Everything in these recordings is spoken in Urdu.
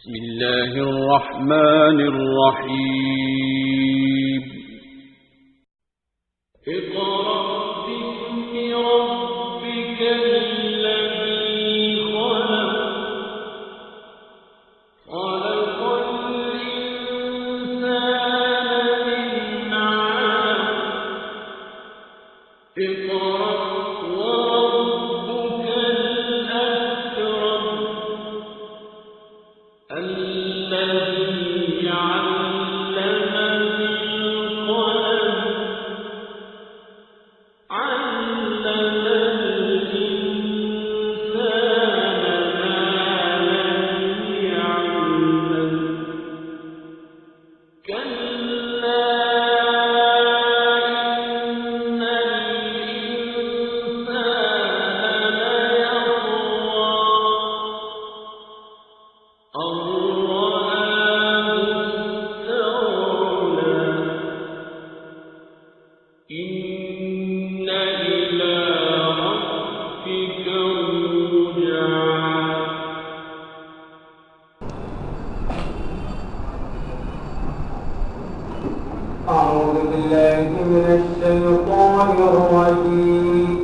بسم الله الرحمن الرحيم اقرأ باسم ربك الذي خلق الإنسان من علق اقرأ وربك الأكرم الذي علم بالقلم علم الإنسان ما لم يعلم كلا إن الإنسان ليطغى أن رآه استغنى إن إلى ربك الرجعى أعوذ بالله من الشيطان الرجيم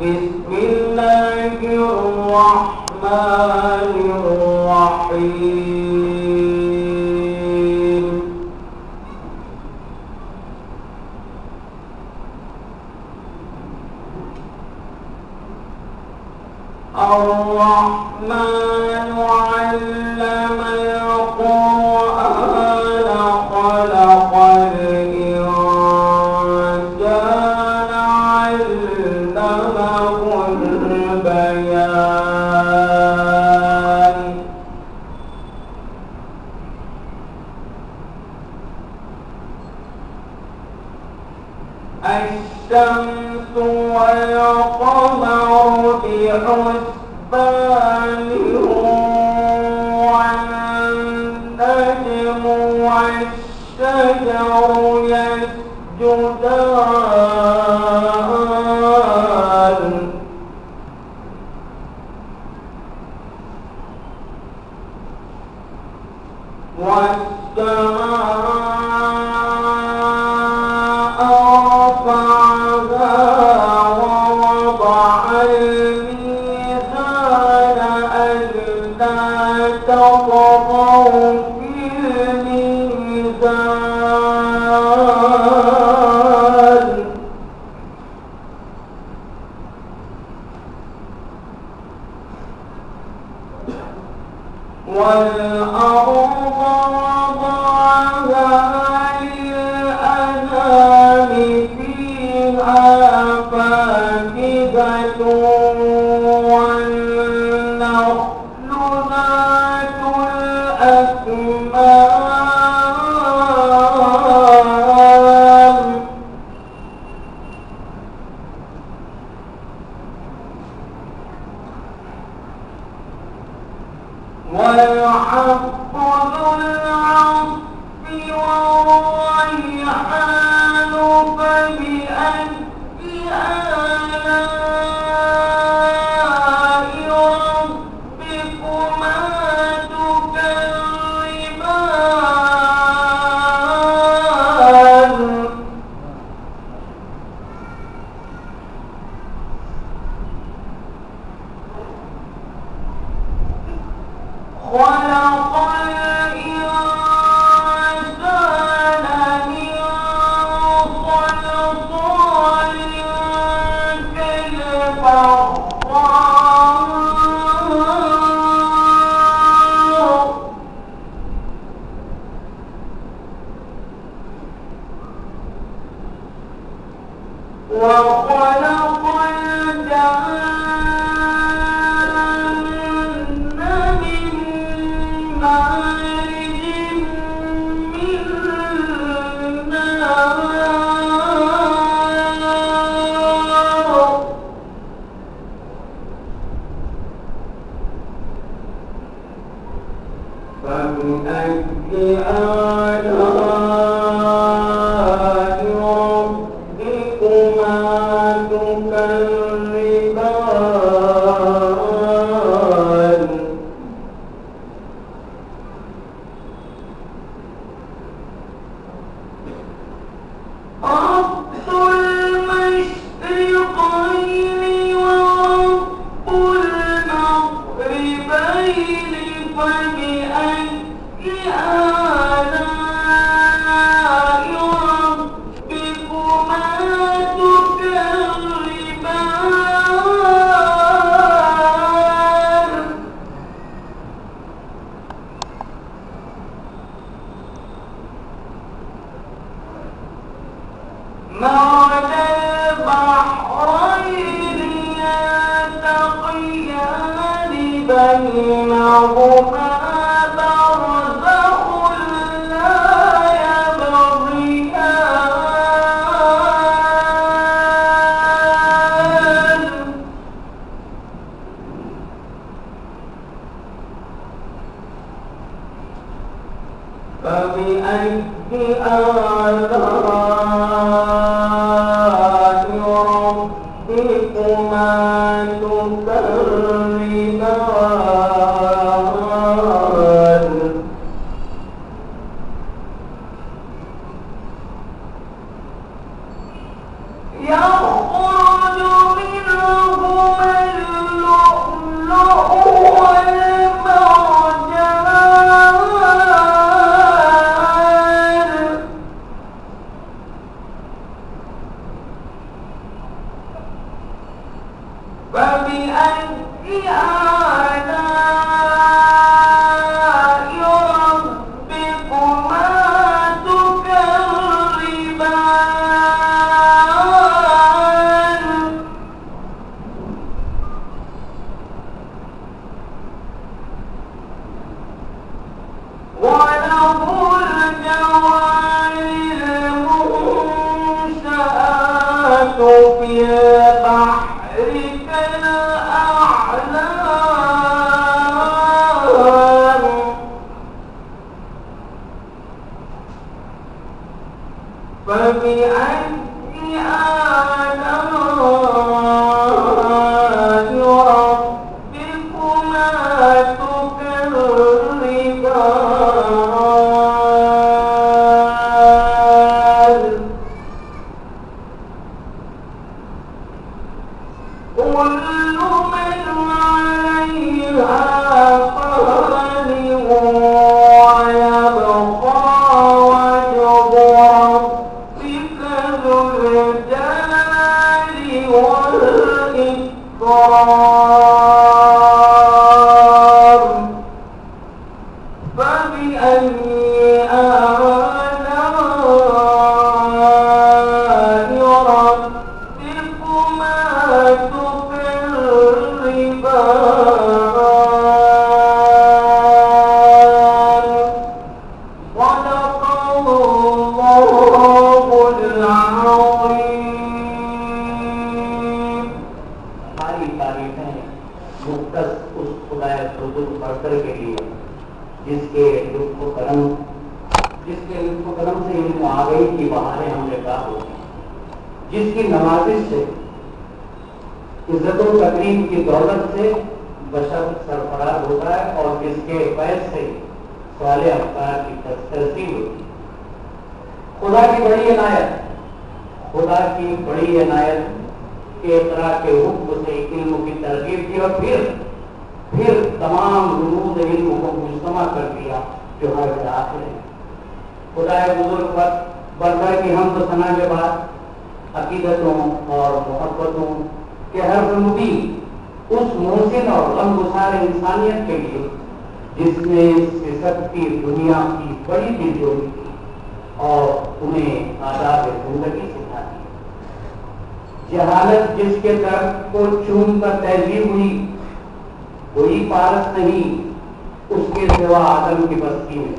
بسم الله الرحمن الرحيم الرحمن علم القرآن خلق الإنسان علمه البيان الشمس والقمر بحسبان والنجم والشجر يسجدان والسماء رفعها ووضع الميزان ألا تطغوا في الميزان والأرض وضعها للأنام فيها فاكهة والنخل ذات الأكمام والحب ذو العصف والريحان فبأي آلاء ربكما تكذبان خلق الإنسان من صلصال كالفخار وخلق الجن من مارج من نار فبأي آلاء ربكما تكذبان يخرج منهما اللؤلؤ والمرجان فبأي آلاء ربكما تكذبان وله الجوار المنشآت في البحر كالأعلام فبأي آلاء ربكما تكذبان كل من عليها فان ويبقى وجه ربك ذو الجلال والإكرام فبأي آلاء ربكما تكذبان صدق الله العظيم. ساری تعریفیں مختص اس خدائے بزرگ برتر کے لیے جس کے لطف و کرم سے علم و آگاہی کی بہاریں ہم نے کہا ہوتی ہیں، جس کی نوازش سے عزت و تکریم کی دولت سے بشر سرفراز ہوتا ہے اور جس کے فیض سے صالح افکار کی ترسیل ہوتی ہے. خدا کی بڑی عنایت کے اقرا کے حکم سے علم کی ترغیب کی اور پھر تمام رموز علم کو مجتمع کر دیا جو ہر داخل ہے. خدا بزرگ پر برتر کی حمد و ثنا کے بعد عقیدتوں اور محبتوں کہ ہر مبین اس محسن اور غم گسار انسانیت کے لیے جس نے سب کی دنیا کی بڑی دل جوڑی کی اور انہیں آداب زندگی سکھا دی. جہالت جس کے طرف کو چوم کر تہذیب ہوئی، کوئی پارس نہیں اس کے سوا آدم کی بستی میں،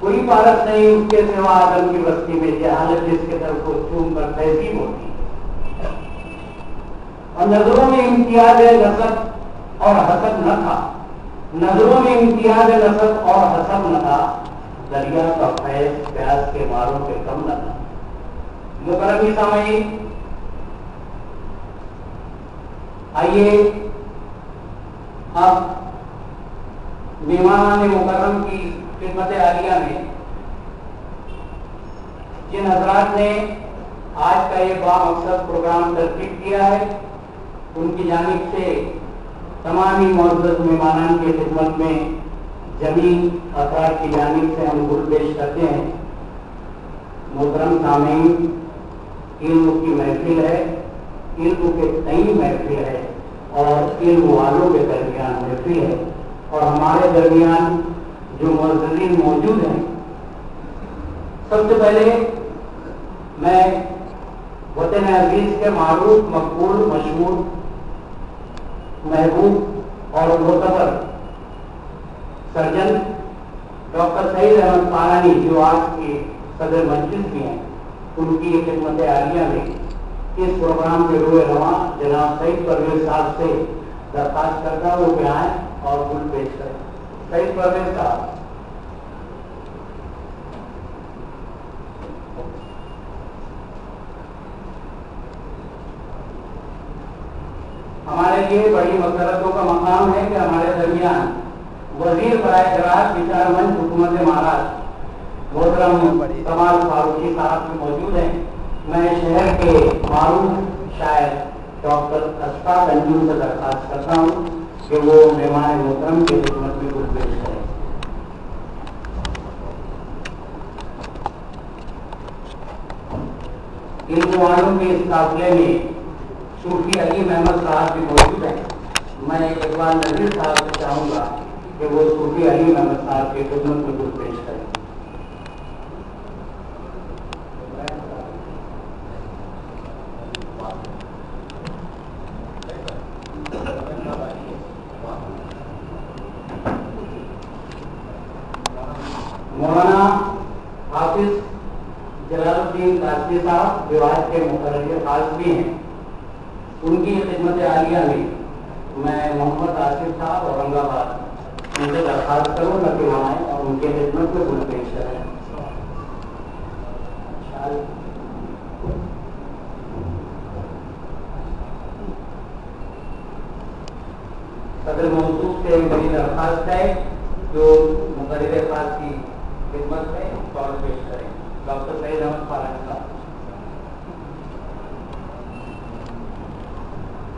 کوئی پارس نہیں اس کے سوا آدم کی بستی میں. جہالت جس کے طرف کو چوم کر تہذیب ہوتی اور نظروں میں امتیاز نسب اور حسب نہ تھا، نظروں میں امتیاز نسب اور حسب نہ تھا، دریا کا فیض پیاس کے ماروں کے کم نہ تھا. مکرمی سامعین، آئیے اب مہمان مکرم کی خدمت عالیہ میں جن حضرات نے آج کا یہ بامقصد پروگرام ترتیب کیا ہے ان کی جانب سے تمام ہی معزز مہمانان کی خدمت میں جمیع افراد کی جانب سے ہم گل پیش کرتے ہیں. محترم سامعین، علم کی محفل ہے، علم کے تئیں محفل ہے اور علم والوں کے درمیان محفل ہے اور ہمارے درمیان جو معززین موجود ہیں، سب سے پہلے میں وطن عزیز کے معروف مقبول مشہور محبوب اور معتبر سرجن ڈاکٹر سعید احمد پارانی جو آج کے صدر مجلس بھی ہیں، ان کی خدمت عالیہ میں اس پروگرام کے روئے رواں جناب سعید پرویز صاحب سے درخواست کرتا ہوں وہ آئیں اور گل پیش کریں. سعید پرویز صاحب. ہمارے لیے بڑی مسرتوں کا مقام ہے کہ ہمارے درمیان وزیر برائے زراعت وچار منچ حکومت مہاراشٹر محترم کمال فاروقی صاحب بھی موجود ہیں میں شہر کے معروف شاعر ڈاکٹر اشفاق انجم سے درخواست کرتا ہوں کہ وہ مہمان محترم کی خدمت میں کچھ پیش کریں۔ علم والوں کے اس قافلے میں صوفی علی احمد صاحب بھی موجود ہیں۔ میں اقبال نذیر صاحب سے چاہوں گا کہ وہ صوفی علی احمد صاحب کی خدمت میں کچھ پیش کریں۔ مولانا حافظ جلال الدین قاسمی صاحب جو آج کے مقرر خاص بھی ہیں، ان کی خدمت عالیہ میں میں محمد آصف صاحب اورنگ آباد ان سے درخواست کروں گا کہ وہاں آئیں اور ان کی خدمت میں کچھ پیش کریں۔ صدر موصوف سے میری درخواست ہے جو مقرر خاص کی خدمت میں فوراً پیش کریں۔ ڈاکٹر سعید احمد فارغ صاحب،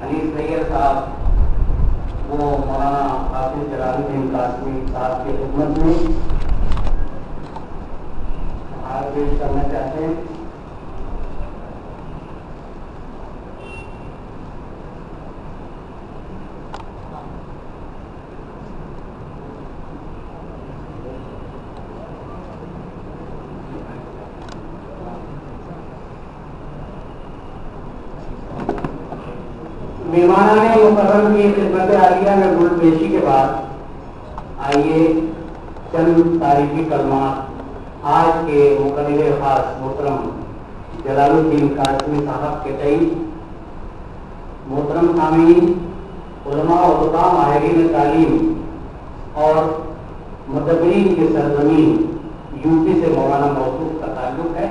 انیس سید صاحب وہ مولانا حافظ جلال الدین قاسمی صاحب کی خدمت میں ہاتھ پیش کرنا چاہتے ہیں۔ مہمانان مکرم کی خدمت عالیہ میں گل پیشی کے بعد آئیے چند تاریخی کلمات آج کے مقرر خاص محترم جلال الدین قاسمی صاحب کے تئیں۔ محترم سامعین، علماء و خطباء، ماہرین تعلیم اور مدبرین کی سرزمین یو پی سے مولانا موصوف کا تعلق ہے۔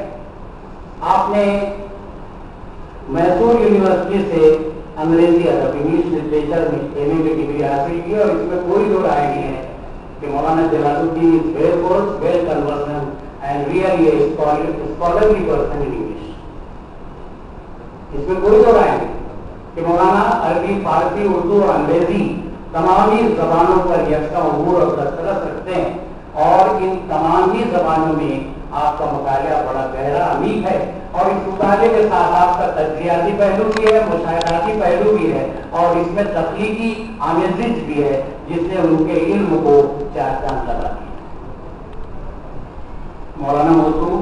آپ نے میسور یونیورسٹی سے انگریزی ادب انگلش لٹریچر میں ایم اے کی ڈگری حاصل کی، اور اس میں کوئی دو رائے نہیں ہے کہ Maulana Jalaluddin is well کورس، well conversant and really a scholarly person in English. اس میں کوئی دو رائے نہیں کہ مولانا عربی، فارسی، اردو اور انگریزی تمام ہی زبانوں پر یکساں عبور اور دسترس رکھتے ہیں، اور ان تمام ہی زبانوں میں آپ کا مطالعہ بڑا گہرا عمیق ہے، اور اس مطالعے کے ساتھ آپ کا تجزیاتی پہلو بھی ہے، مشاہداتی پہلو بھی ہے، اور اس میں تخلیقی آمیزش بھی ہے جس نے ان کے علم کو چار چاند لگا دیا۔ مولانا موصوف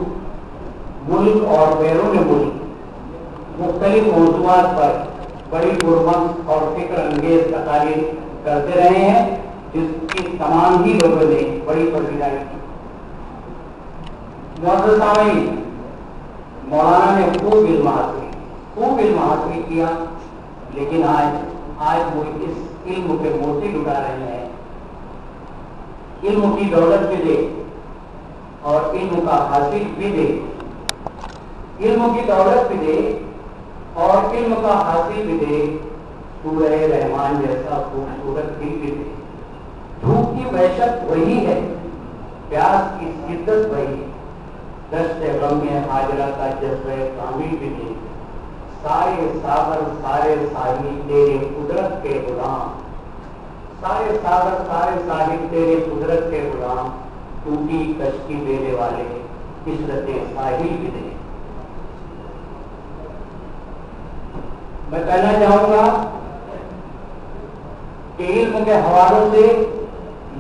ملک اور بیرون ملک مختلف موضوعات پر بڑی پرمغز اور فکر انگیز تقاریر کرتے رہے ہیں، جس کی تمام ہی لوگوں نے بڑی پذیرائی کی۔ معزز سامعین، مولانا نے خوب علم حاصل کیا، لیکن آج وہ اس علم پہ موتی لٹا رہے ہیں۔ علم کی دولت بھی دے اور علم کا حاصل بھی دے، علم کی دولت بھی دے اور علم کا حاصل بھی دے، سورہ رحمان جیسا خوبصورت دل بھی دے۔ دھوپ کی وحشت وہی ہے، پیاس کی شدت وہی ہے، دشت غم میں حاجرہ کا جذبہ کامل بھی دے۔ سارے ساغر سارے ساحل تیرے قدرت کے غلام، سارے ساغر سارے ساحل تیرے قدرت کے غلام، ٹوٹی کشتی دینے والے عشرت ساحل بھی دے۔ میں کہنا چاہوں گا کہ علم کے حوالوں سے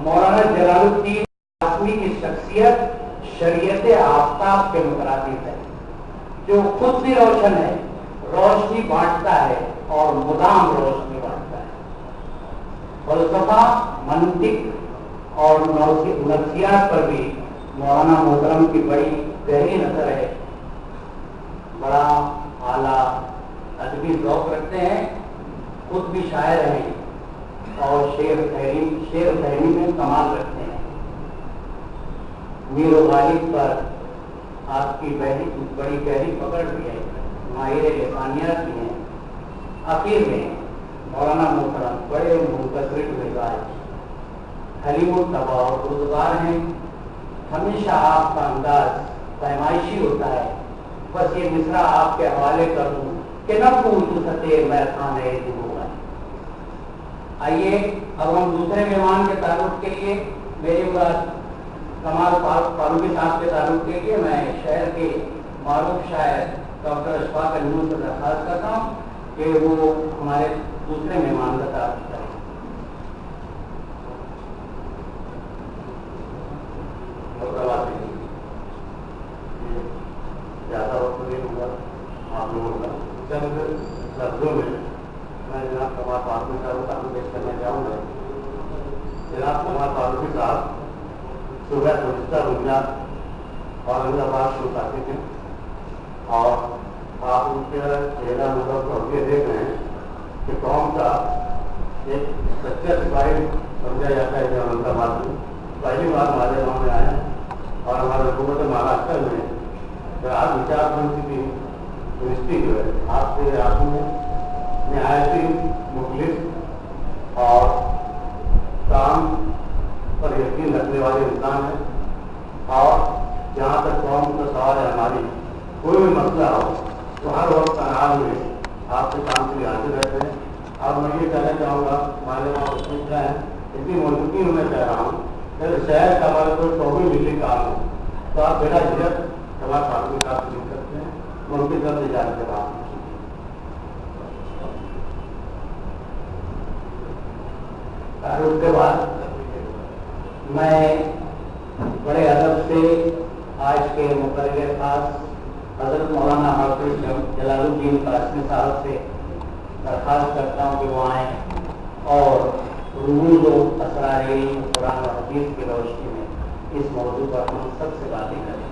مولانا جلال الدین قاسمی کی شخصیت شریعت آفتاب کے مترادف ہے، جو خود بھی روشن ہے، روشنی بانٹتا ہے اور مدام روشنی بانٹتا ہے۔ فلسفہ، منطق اور نفسیات پر بھی مولانا محترم کی بڑی گہری نظر ہے، بڑا اعلیٰ ادبی ذوق رکھتے ہیں، خود بھی شاعر ہیں اور شعر فہمی میں کمال رکھتے ہیں۔ میر و غالب پر آپ کی بڑی گہری پکڑ بھی ہے، ماہر لسانیات بھی ہیں۔ آخر میں مولانا محترم بڑے منتصر مزاج، حلیم الطبع اور روزگار ہیں۔ ہمیشہ آپ کا انداز پیمائشی ہوتا ہے، بس یہ مصرع آپ کے حوالے کر دوں کہ نہ پوچھ سکے میں خانے ہوگا. آئیے اب ہم دوسرے مہمان کے تعارف کے لیے میری مراد کمال فاروقی صاحب کے تعارف کے لیے میں شہر کے معروف شاعر ڈاکٹر اشفاق علوم سے درخواست کرتا ہوں کہ وہ ہمارے دوسرے مہمان کا تعارف کریں. زیادہ وقت نہیں ہوگا آپ لوگوں کا. چند لفظوں میں میں جناب کمال فاروقی صاحب کو تعارف پیش کرنا چاہوں گا. جناب کمال فاروقی صاحب صوبہ بلوچستان پنجاب اورنگ آباد سے متعلق ہیں اور آپ ان کے چہرہ نظر کو یہ دیکھ رہے ہیں کہ قوم کا ایک سچا سپاہی سمجھا جاتا ہے جو اورنگ آباد میں پہلی بار ہمارے گاؤں میں آیا اور ہمارے حکومت مہاراشٹر میں آج وچار منچ کی یونیورسٹی جو ہے آپ سے آپ میں نہایت ہی مخلص اور کام پر یقین رکھنے والے انسان ہیں اور جہاں تک قوم کا سوال ہے ہماری کوئی بھی مسئلہ ہو تو ہر وقت تنہا میں آپ کے کام کے لیے حاضر رہتے ہیں. اور میں یہ کہنا چاہوں گا ہمارے وہاں پوچھ رہے ہیں اتنی موجودگی میں کہہ رہا ہوں کہ شہر کا ہمارے کوئی توبی ملی کام ہو تو آپ بلا جھجک کمال فاروقی صاحب سے مل سکتے ہیں. میں ان کی طرف سے اجازت دے رہا ہوں. اس کے بعد میں بڑے ادب سے آج کے مقرر خاص حضرت مولانا حافظ جلال الدین قاسمی صاحب سے درخواست کرتا ہوں کہ وہ آئیں اور رموز و اسرار قرآن و حدیث کی روشنی میں اس موضوع پر ہم سب سے باتیں کریں.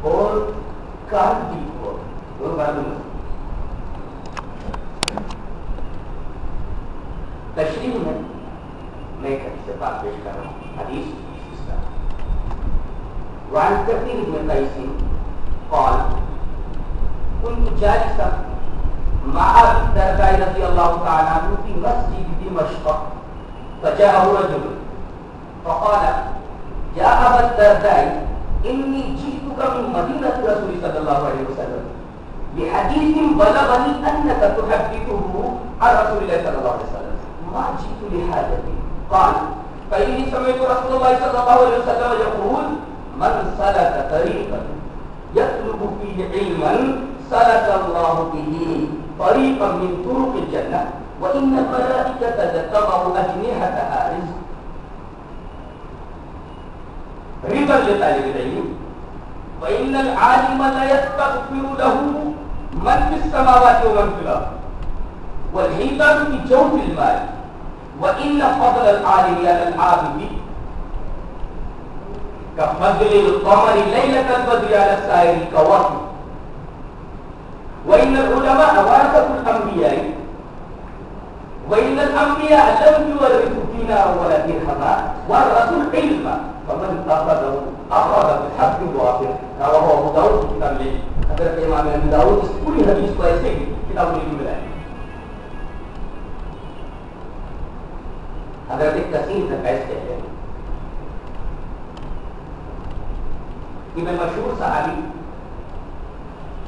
اور کارڈی اور دو باتوں تشریح میں ایک حدیث پاک پیش کر رہا ہوں. حدیث اس کا وعن كثير بن قيس قال كنت جالسا مع ابي الدرداء رضي الله تعالى عنه في مسجد دمشق فجاءه رجل فقال يا ابا الدرداء اني جئتك من مدينه رسول صلى الله عليه وسلم بحديث بلغني انك تحدثه عن رسول الله صلى الله عليه وسلم ما جئت لحاجتي. قال فاني سمعت رسول الله صلى الله عليه وسلم يقول من سلك طريقا يطلب فيه علما سلك الله به طريقا من طرق الجنه وان الملائكه تضع اجنحتها رضا لطالب العلم وان العالم لا يستغفر له من في السماوات ومن في الارض والحيطان في جوف الماء وان فضل العالم على العابد كفضل القمر ليلة البدر على سائر الكواكب وإن العلماء ورثة الأنبياء وإن الأنبياء لم يورثوا دينارا ولا درهما ورثوا العلم فمن أخذه أخذ بالحق الوافر. رواه أبو داود في كتاب العلم. حضرت امام ابو داود اس پوری حدیث کو ایسے ہی کتاب العلم میں لائے. حضرت کثیر نے کہتے ہیں کہ میں مشہور صحابی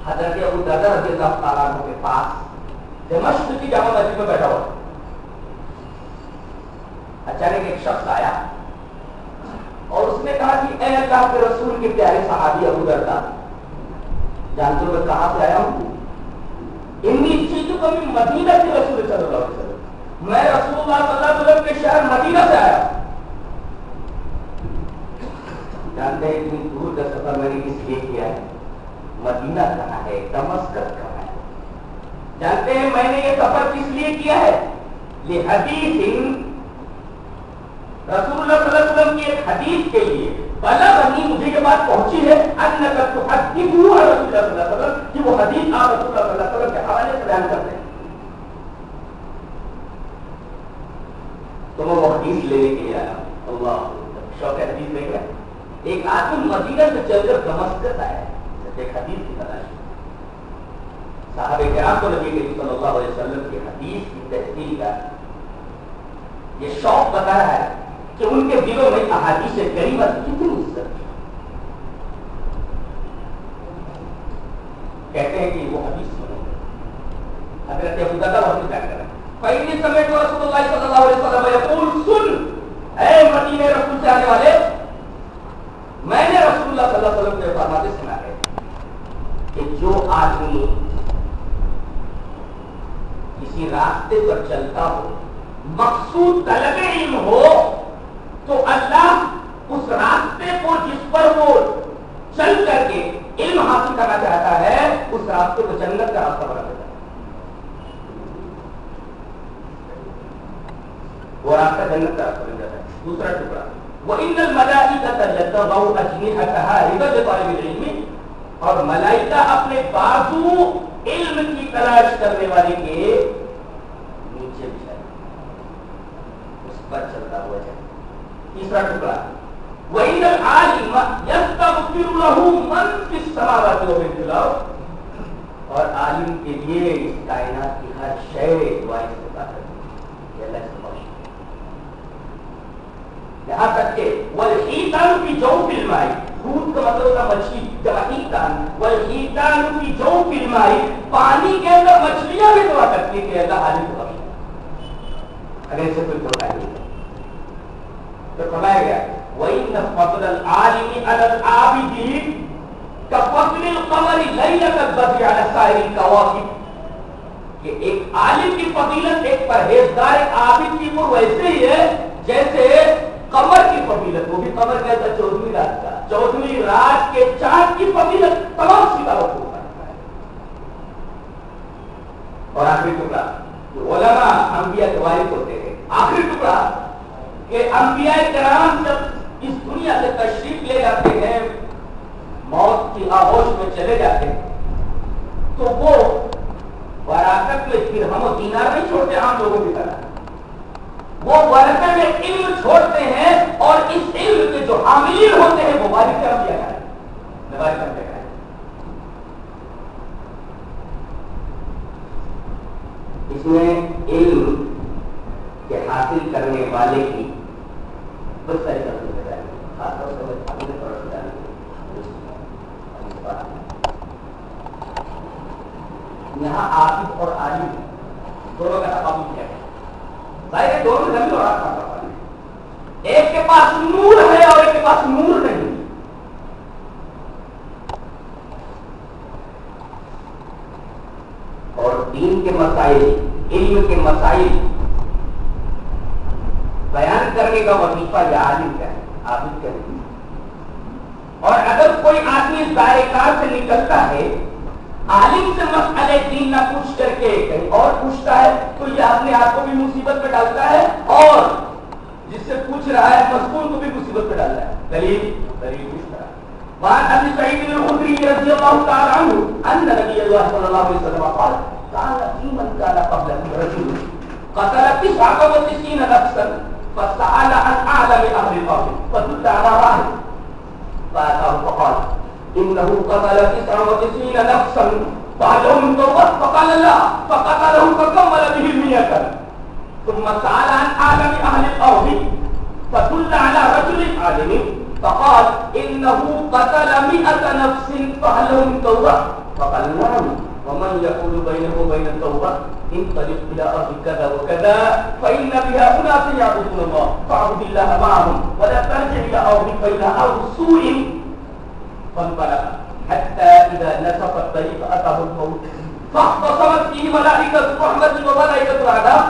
حضرت ابو درداء رضی اللہ تعالیٰ عنہ کے پاس دمشق کی جامع مسجد میں بیٹھا ہوا. اچانک ایک شخص آیا اور اس نے کہا کہ اے اللہ کے رسول کے پیارے صحابی ابو درداء, جانتے ہو میں کہاں سے آیا ہوں؟ انی جئتک من مدینہ کے رسول صلی اللہ علیہ وسلم, میں رسول اللہ صلی اللہ علیہ وسلم کے شہر مدینہ سے آیا. جانتے ہیں اتنی دور کا سفر میں نے کس لیے کیا ہے؟ مدینہ کہاں ہے, دمشق کہاں ہے؟ جانتے ہیں میں نے یہ سفر کس لیے کیا ہے؟ لحدیث, رسول اللہ صلی اللہ علیہ وسلم کی ایک حدیث کے لیے. بلغنی, مجھے یہ بات پہنچی ہے انک تحدث عن رسول اللہ صلی اللہ علیہ وسلم, کہ وہ حدیث آپ رسول اللہ صلی اللہ علیہ وسلم کے حوالے سے بیان کرتے ہیں. تو میں وہ حدیث لینے کے لیے آیا. اللہ شوق حدیث لے گیا. ایک آدمی مدینہ سے چل کر دمشق آیا ایک حدیث کی تلاش. صحابہ کرام کو نبی کریم صلی اللہ علیہ وسلم کی حدیث کی تحقیق کا یہ شوق بتا رہا ہے کہ ان کے دلوں میں احادیث کریمہ کتنی عزت ہے. کہتے ہیں کہ وہ حدیث سنو. حضرت ابو درداء وہی بیان کر رہے ہیں فإني سمعت رسول اللہ صلی اللہ علیہ وسلم یقول, سن اے مدینے رسول سے آنے والے, میں نے رسول اللہ صلی اللہ علیہ وسلم کے فرماتے سنا ہے کہ جو آدمی کسی راستے پر چلتا ہو, مقصود طلب علم ہو, تو اللہ اس راستے کو جس پر وہ چل کر کے علم حاصل کرنا چاہتا ہے اس راستے کو جنت کا راستہ بنا دیتا ہے. وہ راستہ جنت کا راستہ بن جاتا ہے. دوسرا ٹکڑا وَإِنَّ الْمَلَائِكَةَ لَتَضَعُ أَجْنِحَتَهَا رِضًا لِطَالِبِ الْعِلْمِ, اور ملائکہ اپنے بازو علم کی تلاش کرنے والے کے نیچے بچھائے, اس پر چلتا ہوا جائے. تیسرا ٹکڑا وَإِنَّ الْعَالِمَ يَسْتَغْفِرُ لَهُ مَنْ فِي السَّمَاوَاتِ وَمَنْ فِي الْأَرْضِ, اور عالم کے لیے اس کائنات کی ہر شے دعا استغفار کرتی ہے کہ اللہ سے بخش. یہاں تک کہ والحیتان فی جوف الماء, حوت کا مطلب ہوتا مچھلی, حیتان والحیتان فی جوف الماء, پانی کے اندر مچھلیاں بھی دعا کرتی ہیں کہ اللہ عالم کو بخش. اگر اسے کوئی دعا نہیں تو فرمایا گیا وَإِنَّ فَضْلَ الْعَالِمِ عَلَى الْعَابِدِ كَفَضْلِ الْقَمَرِ لَيْلَةَ الْبَدْرِ عَلَى سَائِرِ الْكَوَاكِبِ, کہ ایک عالم کی فضیلت ایک پرہیزگار ایک عابد کی وہ ویسے ہی ہے جیسے قمر کی فضیلت, وہ بھی قمر کہتا ہے 14ویں رات کا, 14ویں رات کے چاند کی فضیلت تمام ستاروں کو کرتا ہے. اور آخری ٹکڑا علماء انبیاء کے وارث ہوتے ہیں. آخری ٹکڑا کہ انبیاء کرام جب اس دنیا سے تشریف لے جاتے ہیں موت کی آغوش میں چلے جاتے تو وہ وراثت میں درہم و دینار نہیں چھوڑتے عام لوگوں کی طرح، وہ ورثے میں علم چھوڑتے ہیں، اور اس علم کے جو حاملین ہوتے ہیں وہ وارث کر دیا جائے نوارث کر دیا جائے۔ اس میں علم کے حاصل کرنے والے کی بہت ساری ذمہ داری، خاص طور سے یہاں عابد اور عالم دونوں کا تفاوت کیا ہے؟ ظاہر ہے دونوں زمین اور آسمان کا فرق ہے، ایک کے پاس نور ہے اور ایک کے پاس نور نہیں۔ اور دین کے مسائل، علم کے مسائل بیان کرنے کا وظیفہ یہ عالم کا ہے، عابد کا نہیں۔ اور اگر کوئی آدمی دائرے کار سے نکلتا ہے، عالم سے مسئلے دین نہ پوچھ کر کے کہیں اور پوچھتا ہے، تو یہ اپنے آپ کو بھی مصیبت میں ڈالتا ہے اور جس سے پوچھ رہا ہے مسئول کو بھی مصیبت میں ڈالتا ہے۔ دلیل اس طرح وعن ابي سعيد الخدري رضي الله تعالى عنه ان نبي الله صلى الله عليه وسلم قال كان في من كان قبل رجل قتل 99 نفسا فسأل عن اعلم اهل الارض فدل على راهب فاتاه فقال انه قتل 99 نفسا فهل توبه فقال لا فقتلهم فكمل به 100 ثم سأل عن اعلم اهل الارض فدل على رجل عالم فقال انه قتل 100 نفس فهل توبه فقال نعم ومن يقول بينه وبين التوبه انطلق الى ارض كذا وكذا فان بها اناس يعبدون الله فاعبد الله معهم ولا ترجع الى ارض فانها ارض سوء فانطلق حتى اذا نصف الطريق اتاه الموت فاختصمت فيه ملائكه الرحمه وملائكه العذاب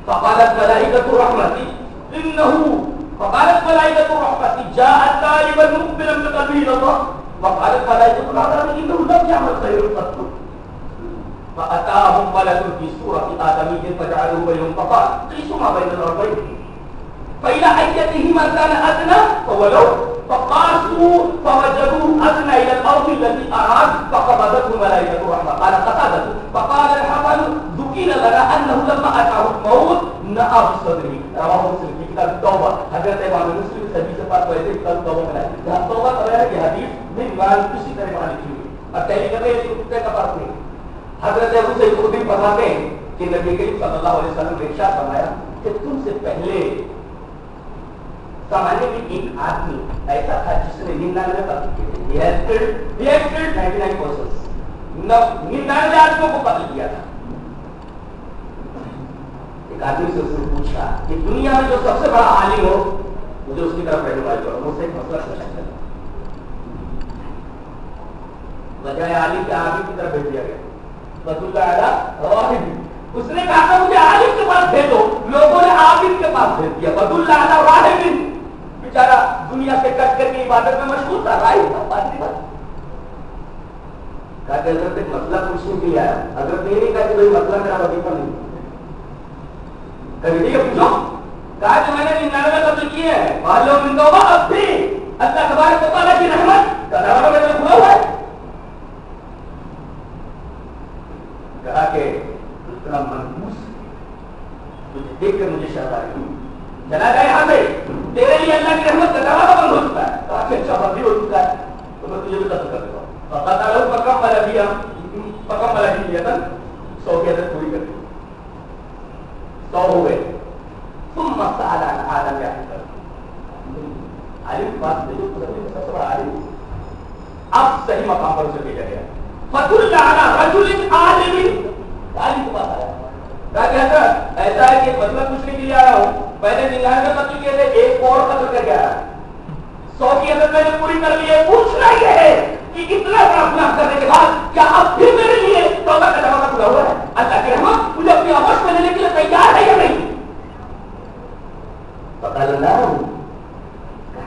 فقالت ملائكه الرحمه انه فقالت ملائكة الرحمة جاء تائبا مقبلا بقلبه إلى الله وقالت ملائكة العذاب إنه لم يعمل خير قط فأتاهم ملك في سورة آدمي فجعلوه بينهم فقال قيسوا ما بين الأرضين فإلى أيتهما كان أدنى فولوا فقاسوا فوجدوه أدنى إلى الأرض التي أراد فقبضته ملائكة الرحمة قال قتادته فقال الحسن ذكر لنا أنه لما أتاه الموت نأى بصدره رواه مسلم في كتاب التوبة حضرت امام مسلم سبھی سے بات ویسے کتاب التوبہ میں ہے جہاں توبہ کر رہا ہے کہ حدیث میں ایمان کسی طرح معنی کی ہوئی اور پہلی کہتے ہیں اس کتے کا بات نہیں۔ حضرت ابو سعید خدری فرماتے ہیں کہ نبی کریم صلی اللہ علیہ وسلم نے ارشاد فرمایا کہ تم سے پہلے زمانے میں ایک آدمی ایسا تھا جس نے 99 قتل کیے، he has killed 99 persons، 99 آدمیوں کو قتل کیا تھا۔ ایک آدمی سے اس نے پوچھا کہ دنیا میں جو سب سے بڑا عالم ہو مجھے اس کی طرف رہنمائی کرو، مجھ سے ایک مسئلہ پوچھا چلا بجائے عالم کے عابد کی طرف بھیج دیا گیا بدل راہب۔ اس نے کہا تھا مجھے عالم کے پاس بھیجو، لوگوں نے عابد کے پاس بھیج دیا بدل راہب، بیچارہ دنیا سے کٹ کر کے عبادت میں مشغول تھا، راہب تھا پادری تھا۔ کہا کہ حضرت ایک مسئلہ پوچھنے کے لیے آیا، حضرت یہ نہیں کہا کہ بھائی مسئلہ میرا وظیفہ نہیں، کبھی یہ پوچھو کہا کہ میں نے 99 قتل کیے ہیں معلوم من توبہ اب بھی اللہ تبارک و تعالیٰ کی رحمت کا دروازہ میرے کھلا ہوا ہے۔ کہا کہ اتنا منحوس تجھے دیکھ کر مجھے شرم آ رہی، چلا گیا یہاں سے تیرے لیے اللہ کی رحمت کا دروازہ بند ہو چکا ہے، کہا کہ اچھا بند ہو چکا ہے تو میں تجھے بھی قتل کر دیتا ہوں۔ فقط آلو پکم والا بھی لیا تھا 100 کی عدد پوری کر دی، 100 ہو گئے۔ ثم سأل عن عالم يحكم عالم بات جو سب سے بڑا عالم اب صحیح مقام پر اسے بھیجا گیا فدل على رجل عالم، عالم کے پاس آیا کہا کہ حضرت ایسا ہے کہ مسئلہ پوچھنے کے لیے آیا ہوں، پہلے 99 قتل کیے تھے، ایک اور قتل کر کے آیا، 100 کی عدد میں نے پوری کر لی ہے، پوچھنا یہ ہے کہ اتنا بڑا گناہ کرنے کے بعد کیا اب پھر میرے لیے توبہ کا دروازہ کھلا ہوا ہے؟ اللہ کی رحمت مجھے اپنی آواز میں لینے کے لیے تیار ہے یا نہیں؟ پتا لگا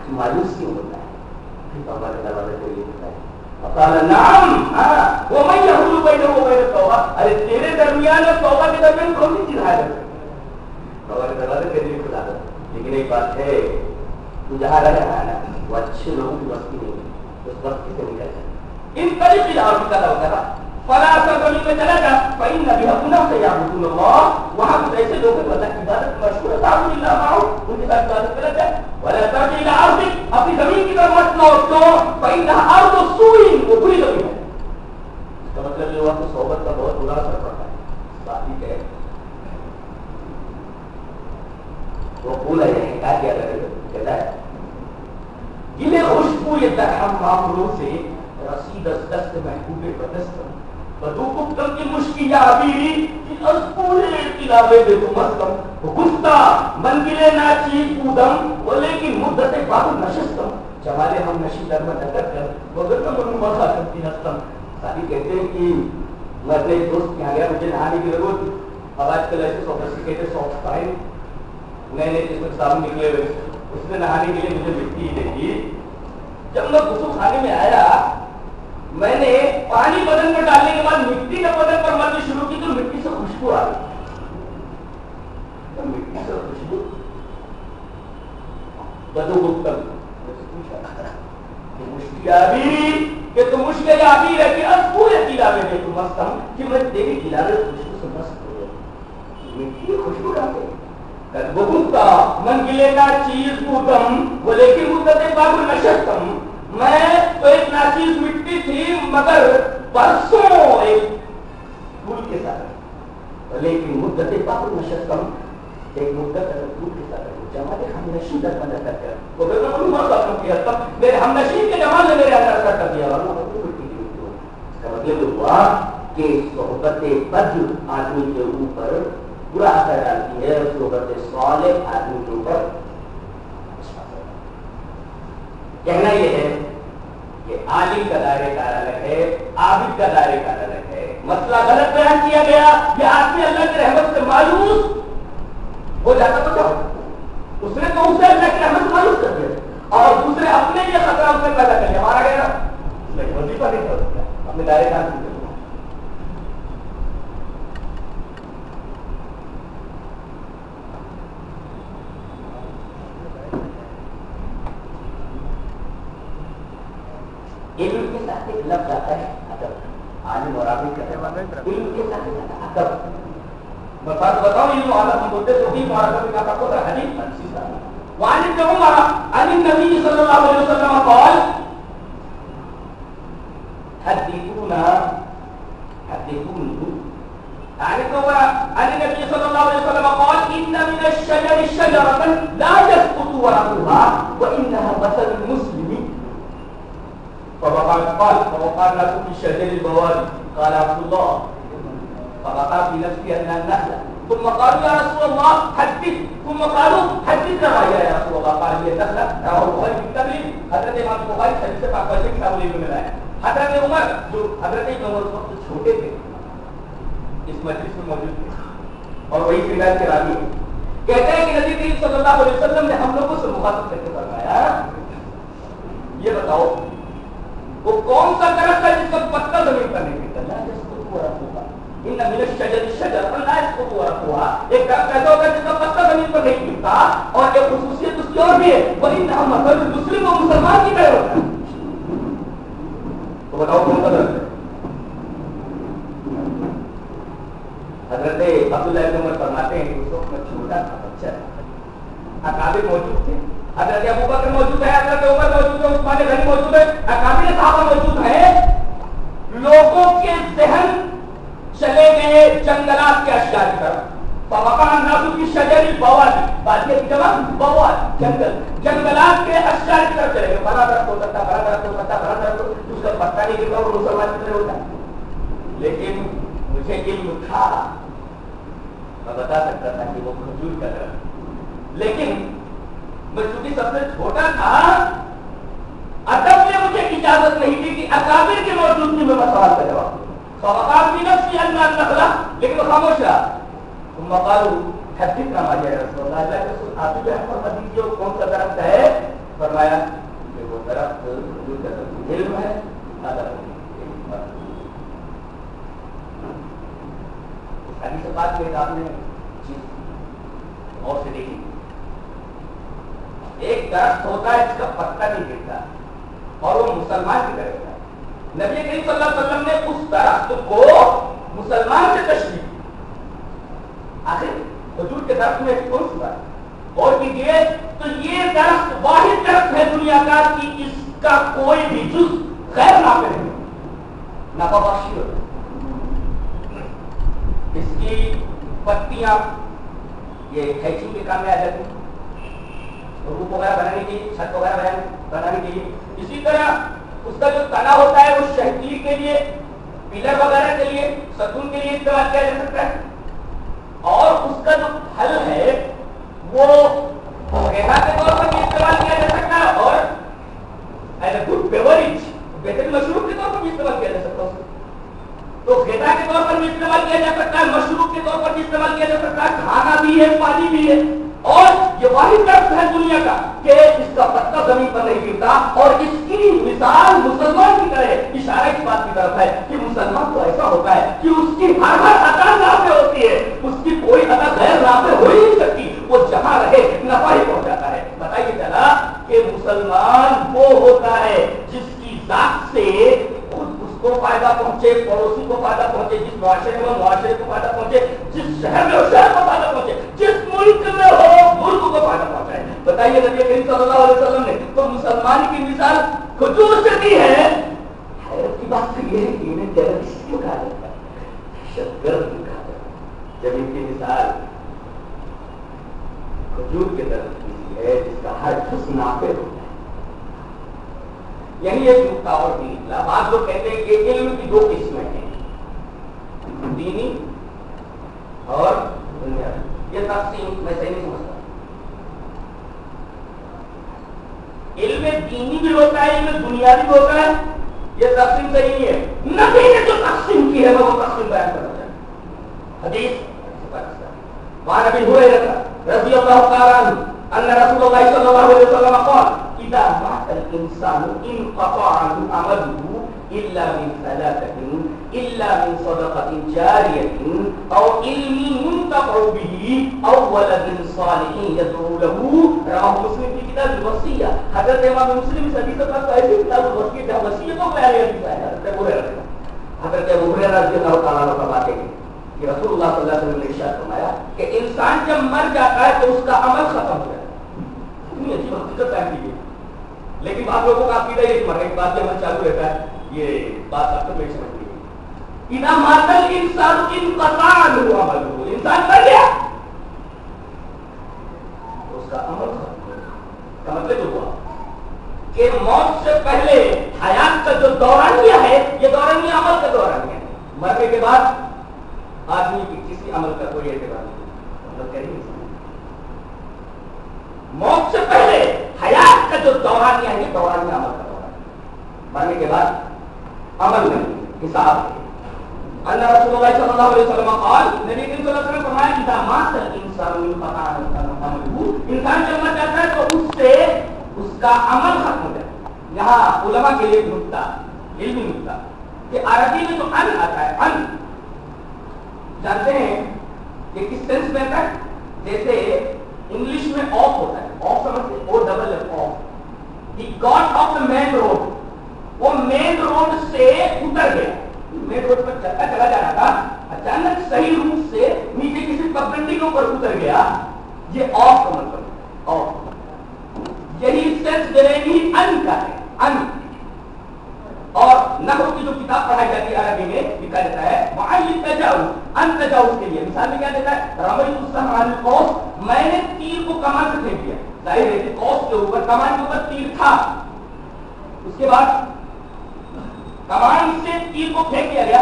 مایوس کیوں ہوتا ہے؟ توبہ کا دروازہ کے لیے ہوتا ہے۔ پتا نعم ومن يحول بينه وبين التوبہ، ارے تیرے درمیان اور توبہ کے درمیان کون سی چیز ہے؟ توبہ کا دروازہ کے لیے کھلا ہے، لیکن ایک بات ہے تو جہاں رہ رہا ہے نا وہ اچھے لوگوں کی بستی نہیں ہے، اس وقت سے نکل جائے ان طریق الارض کا لو کرا فلا سرزمین میں چلا جا فإن بها أناس يعبدون الله وہاں کچھ ایسے لوگ ہیں اللہ کی عبادت مشہور تعبد اللہ معه ان کی عبادت کرا جائے ولا ترجع إلى أرضك اپنی زمین کی طرف مت لوٹ تو فإنها أرض سوء وہ بری زمین ہے اس کا مطلب یہ ہوا کہ صحبت کا بہت برا اثر پڑتا ہے بات یہ ہے وہ بولا ہے کیا کیا کہتا ہے گلے خوشبو یہ درہم معمولوں سے رسید از دست محبوب بدستم بدوکم کم کی مشکی یا عبیری کہ از پورے تلاوے بے تو مستم گفتا منگلے ناچی پودم ولیکن مدت باب نشستم جمالے ہم نشی در میں نکر کر مگر میں منو مرخا کرتی نستم ساتھی کہتے ہیں کہ میں اپنے دوست کے آگیا مجھے نہانے کی ضرورت اب آج کل ایسے سوفسٹی کہتے سافٹ ٹائم نئے نئے جس میں صابن نکلے ہوئے اس میں نہانے کے لیے مجھے مٹی ہی دیکھی جب میں غسل خانے میں آیا میں نے پانی بدن میں ڈالنے کے بعد مٹی کا بدن پر ملنی شروع کی تو مٹی سے خوشبو آ گئی مٹی سے خوشبو بدو گفتم مشکی آبی کہ تم مشکل آبی ہے کہ اب پورے قلعے میں تم مستم کہ میں تیری قلعے خوشبو سے مست ہو گیا مٹی خوشبو ڈال گئی بہتا من گلے کا چیز بودم وہ لیکن مدت باب نشستم میں تو ایک ناچیز مٹی تھی مگر برسوں ایک پھول کے ساتھ لیکن مدت باب نشستم ایک مدت پھول کے ساتھ جمال ہم نشین در مدد کر کر وہ پھر میں مرد اپنے کیا تب میرے ہم نشین کے جمال نے میرے اندر کر دیا ورنہ وہ مٹی کی ہوتی ہو اس کا مطلب ہوا کہ صحبت بد آدمی کے اوپر برا اثر ڈالتی ہے صحبت صالح آدمی کے اوپر کہنا یہ ہے کہ عالم کا دائرے کا الگ ہے عابد کا دائرے کا الگ ہے مسئلہ غلط بیان کیا گیا یہ آدمی اللہ کی رحمت سے مایوس ہو جاتا تو کیا ہوتا اس نے تو اسے اللہ کی رحمت سے مایوس کر دیا اور دوسرے اپنے لیے خطرہ اس نے پیدا کر لیا مارا گیا لیکن وظیفہ نہیں کر سکتا اپنے دائرے کا علم کے ساتھ ایک لفظ آتا ہے ادب عالم اور عابد کا علم کے ساتھ ادب میں بات بتاؤں علم و ادب ہم بولتے تو بھی معرفت کا تھا ہوتا حدیث منسوخ وعن ابن عمر عن النبي صلى الله عليه وسلم قال حدثونا عن ابن عمر عن النبي صلى الله عليه وسلم قال ان من الشجر شجرة لا يسقط ورقها وانها مثل المسلم فوقع الناس في شجر البوادي قال عبد الله فوقع في نفسي ان النخل ثم قالوا يا رسول الله حدث ثم قالوا حدثنا يا رسول الله قال هي النخل رواه البخاري في كتابه حضرت امام بخاری صحیح سے پاک سے کتاب میں ملا ہے حضرت عمر جو حضرت عمر بہت چھوٹے تھے اس مجلس میں موجود تھے اور وہی روایت کے راوی کہتے ہیں کہ نبی کریم صلی اللہ علیہ وسلم نے ہم لوگوں سے مخاطب کر کے فرمایا یہ بتاؤ وہ کون سا درخت ہے جس کا پتا زمین پر نہیں گرتا لا يسقط ورقها ان من الشجر شجرة لا يسقط ورقها ایک درخت ایسا ہوگا جس کا پتا زمین پر نہیں گرتا اور ایک خصوصیت اس کی اور بھی ہے وانها مثل المسلم و مسلمان کی طرح ہوتا ہے تو بتاؤ کون سا درخت ہے حضرت عبداللہ ابن عمر فرماتے ہیں کہ اس وقت میں چھوٹا تھا بچہ تھا اکابر موجود تھے حضرت ابو بکر موجود ہے حضرت عمر موجود ہے عثمان غنی موجود ہے اکابر صحابہ موجود ہیں لوگوں کے ذہن چلے گئے جنگلات کے اشجار کی طرف فوقع الناس في شجر البوادي بادی کی جمع بواد جنگلات کے اشجار کی طرف چلے گئے بڑا درخت ہو سکتا بڑا درخت ہو سکتا بڑا درخت اس کا پتا نہیں گرتا اور مسلمان کی طرح ہوتا لیکن مجھے علم تھا میں بتا سکتا تھا کہ وہ کھجور کا درخت لیکن میں چونکہ سب سے چھوٹا تھا ادب نے مجھے اجازت نہیں دی کہ اکابر کی موجودگی میں سوال کا جواب دوں فوقع في نفسي ان النخل لیکن وہ خاموش رہا ثم قالوا حدثنا ما جاء رسول اللہ صلی اللہ علیہ وسلم آپ جو فرما دیجیے کون سا درخت ہے فرمایا کہ وہ درخت جو علم ہے ادب حدیث بات میں آپ نے چیز اور سے دیکھی ایک درخت ہوتا ہے جس کا پتا نہیں گرتا اور وہ مسلمان کی طرف ہے. نبی کریم صلی اللہ علیہ وسلم نے اس درخت کو مسلمان سے تشبیہ کی. آخر کھجور کے درخت میں کون سی بات اور کیجیے تو یہ درخت واحد درخت ہے دنیا کا کہ اس کا کوئی بھی جز غیر نافع نہیں، نفع بخشی ہوتا ہے. اس کی پتیاں یہ کھینچی کے کام میں آ جاتی ہیں، روپ وغیرہ بنانے کے لیے، چھت وغیرہ بنانے کے لیے. اسی طرح اس کا جو تنا ہوتا ہے وہ شہتیلی کے لیے، پلر وغیرہ کے لیے، ستون کے لیے استعمال کیا جا سکتا ہے. اور اس کا جو پھل ہے وہ غذا کے طور پر بھی استعمال کیا جا سکتا ہے اور ایز اے گڈ بیوریج بہترین مشروب کے طور پر بھی استعمال کیا جا سکتا ہے. تو غذا کے طور پر بھی استعمال کیا جا سکتا ہے، مشروب کے طور پر بھی استعمال کیا جا سکتا ہے، کھانا بھی ہے، پانی بھی ہے. اور یہ واحد درخت ہے دنیا کا کہ اس کا پتا زمین پر نہیں گرتا. اور اس کی مثال مسلمان کی طرح اشارہ کی بات کی طرف ہے کہ مسلمان تو ایسا ہوتا ہے کہ اس کی ہر عطا نافع ہوتی ہے، اس کی کوئی عطا غیر نافع ہو ہی نہیں سکتی. وہ جہاں رہے نفع ہی پہنچ جاتا ہے. بتائیے چلا کہ مسلمان وہ ہوتا ہے جس کی ذات سے خود اس کو فائدہ پہنچے، پڑوسی کو فائدہ پہنچے، جس معاشرے میں معاشرے کو فائدہ پہنچے، جس شہر میں شہر کو فائدہ پہنچے، جس ملک میں ہو ملک کو فائدہ پہنچائے. بتائیے نبی کریم صلی اللہ علیہ وسلم نے تو مسلمان کی مثال کھجور سے دی ہے. حیرت کی بات تو یہ ہے کہ انہیں ٹیررسٹ کیوں کہا جاتا ہے، دہشت گرد کیوں کہا جاتا ہے، جب ان کی مثال کھجور کے درخت کی ہے جس کا ہر جز نافع ہوتا ہے. یہی ایک نقطہ اور بھی نکلا. بعض لوگ کہتے ہیں کہ علم کی دو قسمیں ہیں، دینی اور دنیاوی. یہ تقسیم میں صحیح نہیں سمجھتا. علم دینی بھی ہوتا ہے، علم دنیاوی بھی ہوتا ہے. یہ تقسیم صحیح نہیں ہے. نبی نے جو تقسیم کی ہے وہ تقسیم بیان کرنا چاہیے. حدیث وعن ابي هريره رضي الله تعالى عنه ان رسول الله صلى الله عليه وسلم قال اذا مات الانسان انقطع عنه عمله الا من ثلاثه الا من صدقه جاريه او علم ينتفع به او ولد صالح يدعو له. رواه مسلم في كتاب الوصيه. حضرت امام مسلم اس حدیث کا ایسے کتاب الوصيه کا وصیت کو بیان کیا ہے. حضرت ابو ہریرہ رضی اللہ تعالی عنہ فرماتے ہیں کہ رسول اللہ صلی اللہ علیہ وسلم نے ارشاد فرمایا کہ انسان جب مر جاتا ہے تو اس کا عمل ختم ہو جاتا ہے. اتنی عجیب حقیقت بیان کی گئی. لیکن بعض لوگوں کا عقیدہ یہ کہ مرنے کے بعد بھی عمل چالو رہتا ہے. یہ بات آپ کو نہیں سمجھ گئی. اذا مات الانسان انقطع عنه عمله. انسان مر گیا تو اس کا عمل ختم ہو گیا. کا مطلب یہ ہوا کہ موت سے پہلے حیات کا جو دورانیہ ہے یہ دورانیہ عمل کا دورانیہ ہے. مرنے کے بعد آدمی کی کسی عمل کا کوئی اعتبار نہیں. مطلب کہہ رہی ہے موت سے پہلے حیات کا جو دورانیہ ہے دورانیہ عمل کا دورانیہ. مرنے کے بعد عمل نہیں، حساب ہے. اللہ رسول اللہ صلی اللہ علیہ وسلم قال نبی کریم صلی اللہ علیہ وسلم فرمایا اذا مات الانسان انقطع عنه عمله. انسان جب مر جاتا ہے تو اس سے اس کا عمل ختم ہو جاتا ہے. یہاں علماء کے لیے نکتہ، علمی نکتہ کہ عربی میں جو ان آتا ہے، ان جانتے ہیں کہ کس سینس میں آتا ہے؟ جیسے انگلش میں آف ہوتا ہے، آف سمجھتے او double F off. He got off the main road. وہ مین روڈ سے اتر گیا. مین روڈ پر چلتا چلا جا رہا تھا، اچانک صحیح روٹ سے نیچے کسی پگڈنڈی کے اوپر اتر گیا. یہ آف کا مطلب آف. یہی سینس دینے کی ان کا ہے، ان. اور نحو کی جو کتاب پڑھائی جاتی ہے عربی میں لکھا جاتا ہے معین تجاوز، ان تجاوز کے لیے مثال میں کیا دیتا ہے؟ رمیت السهم عن القوس. میں نے تیر کو کمان سے پھینک دیا. ظاہر ہے کہ قوس کے اوپر، کمان کے اوپر تیر تھا. اس کے بعد کمان سے تیر کو پھینک دیا گیا.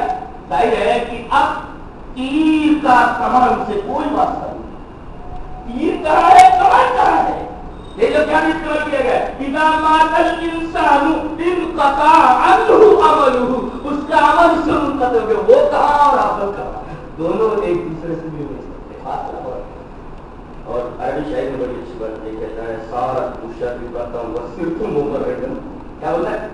ظاہر ہے کہ اب تیر کا کمان سے کوئی واسطہ نہیں. تیر کہاں ہے، کمان کہاں ہے؟ یہ جو کیا استعمال کیا گیا اذا مات الانسان انقطع عنه عمله. اس کا عمل سے منقطع ہو گیا. وہ کہاں اور عمل کہاں، دونوں ایک دوسرے سے بھی نہیں سکتے. اور عربی شاعری میں بڑی اچھی بات یہ کہتا ہے صارت مشرقۃ وصرت مغربا. کیا بولتا ہے؟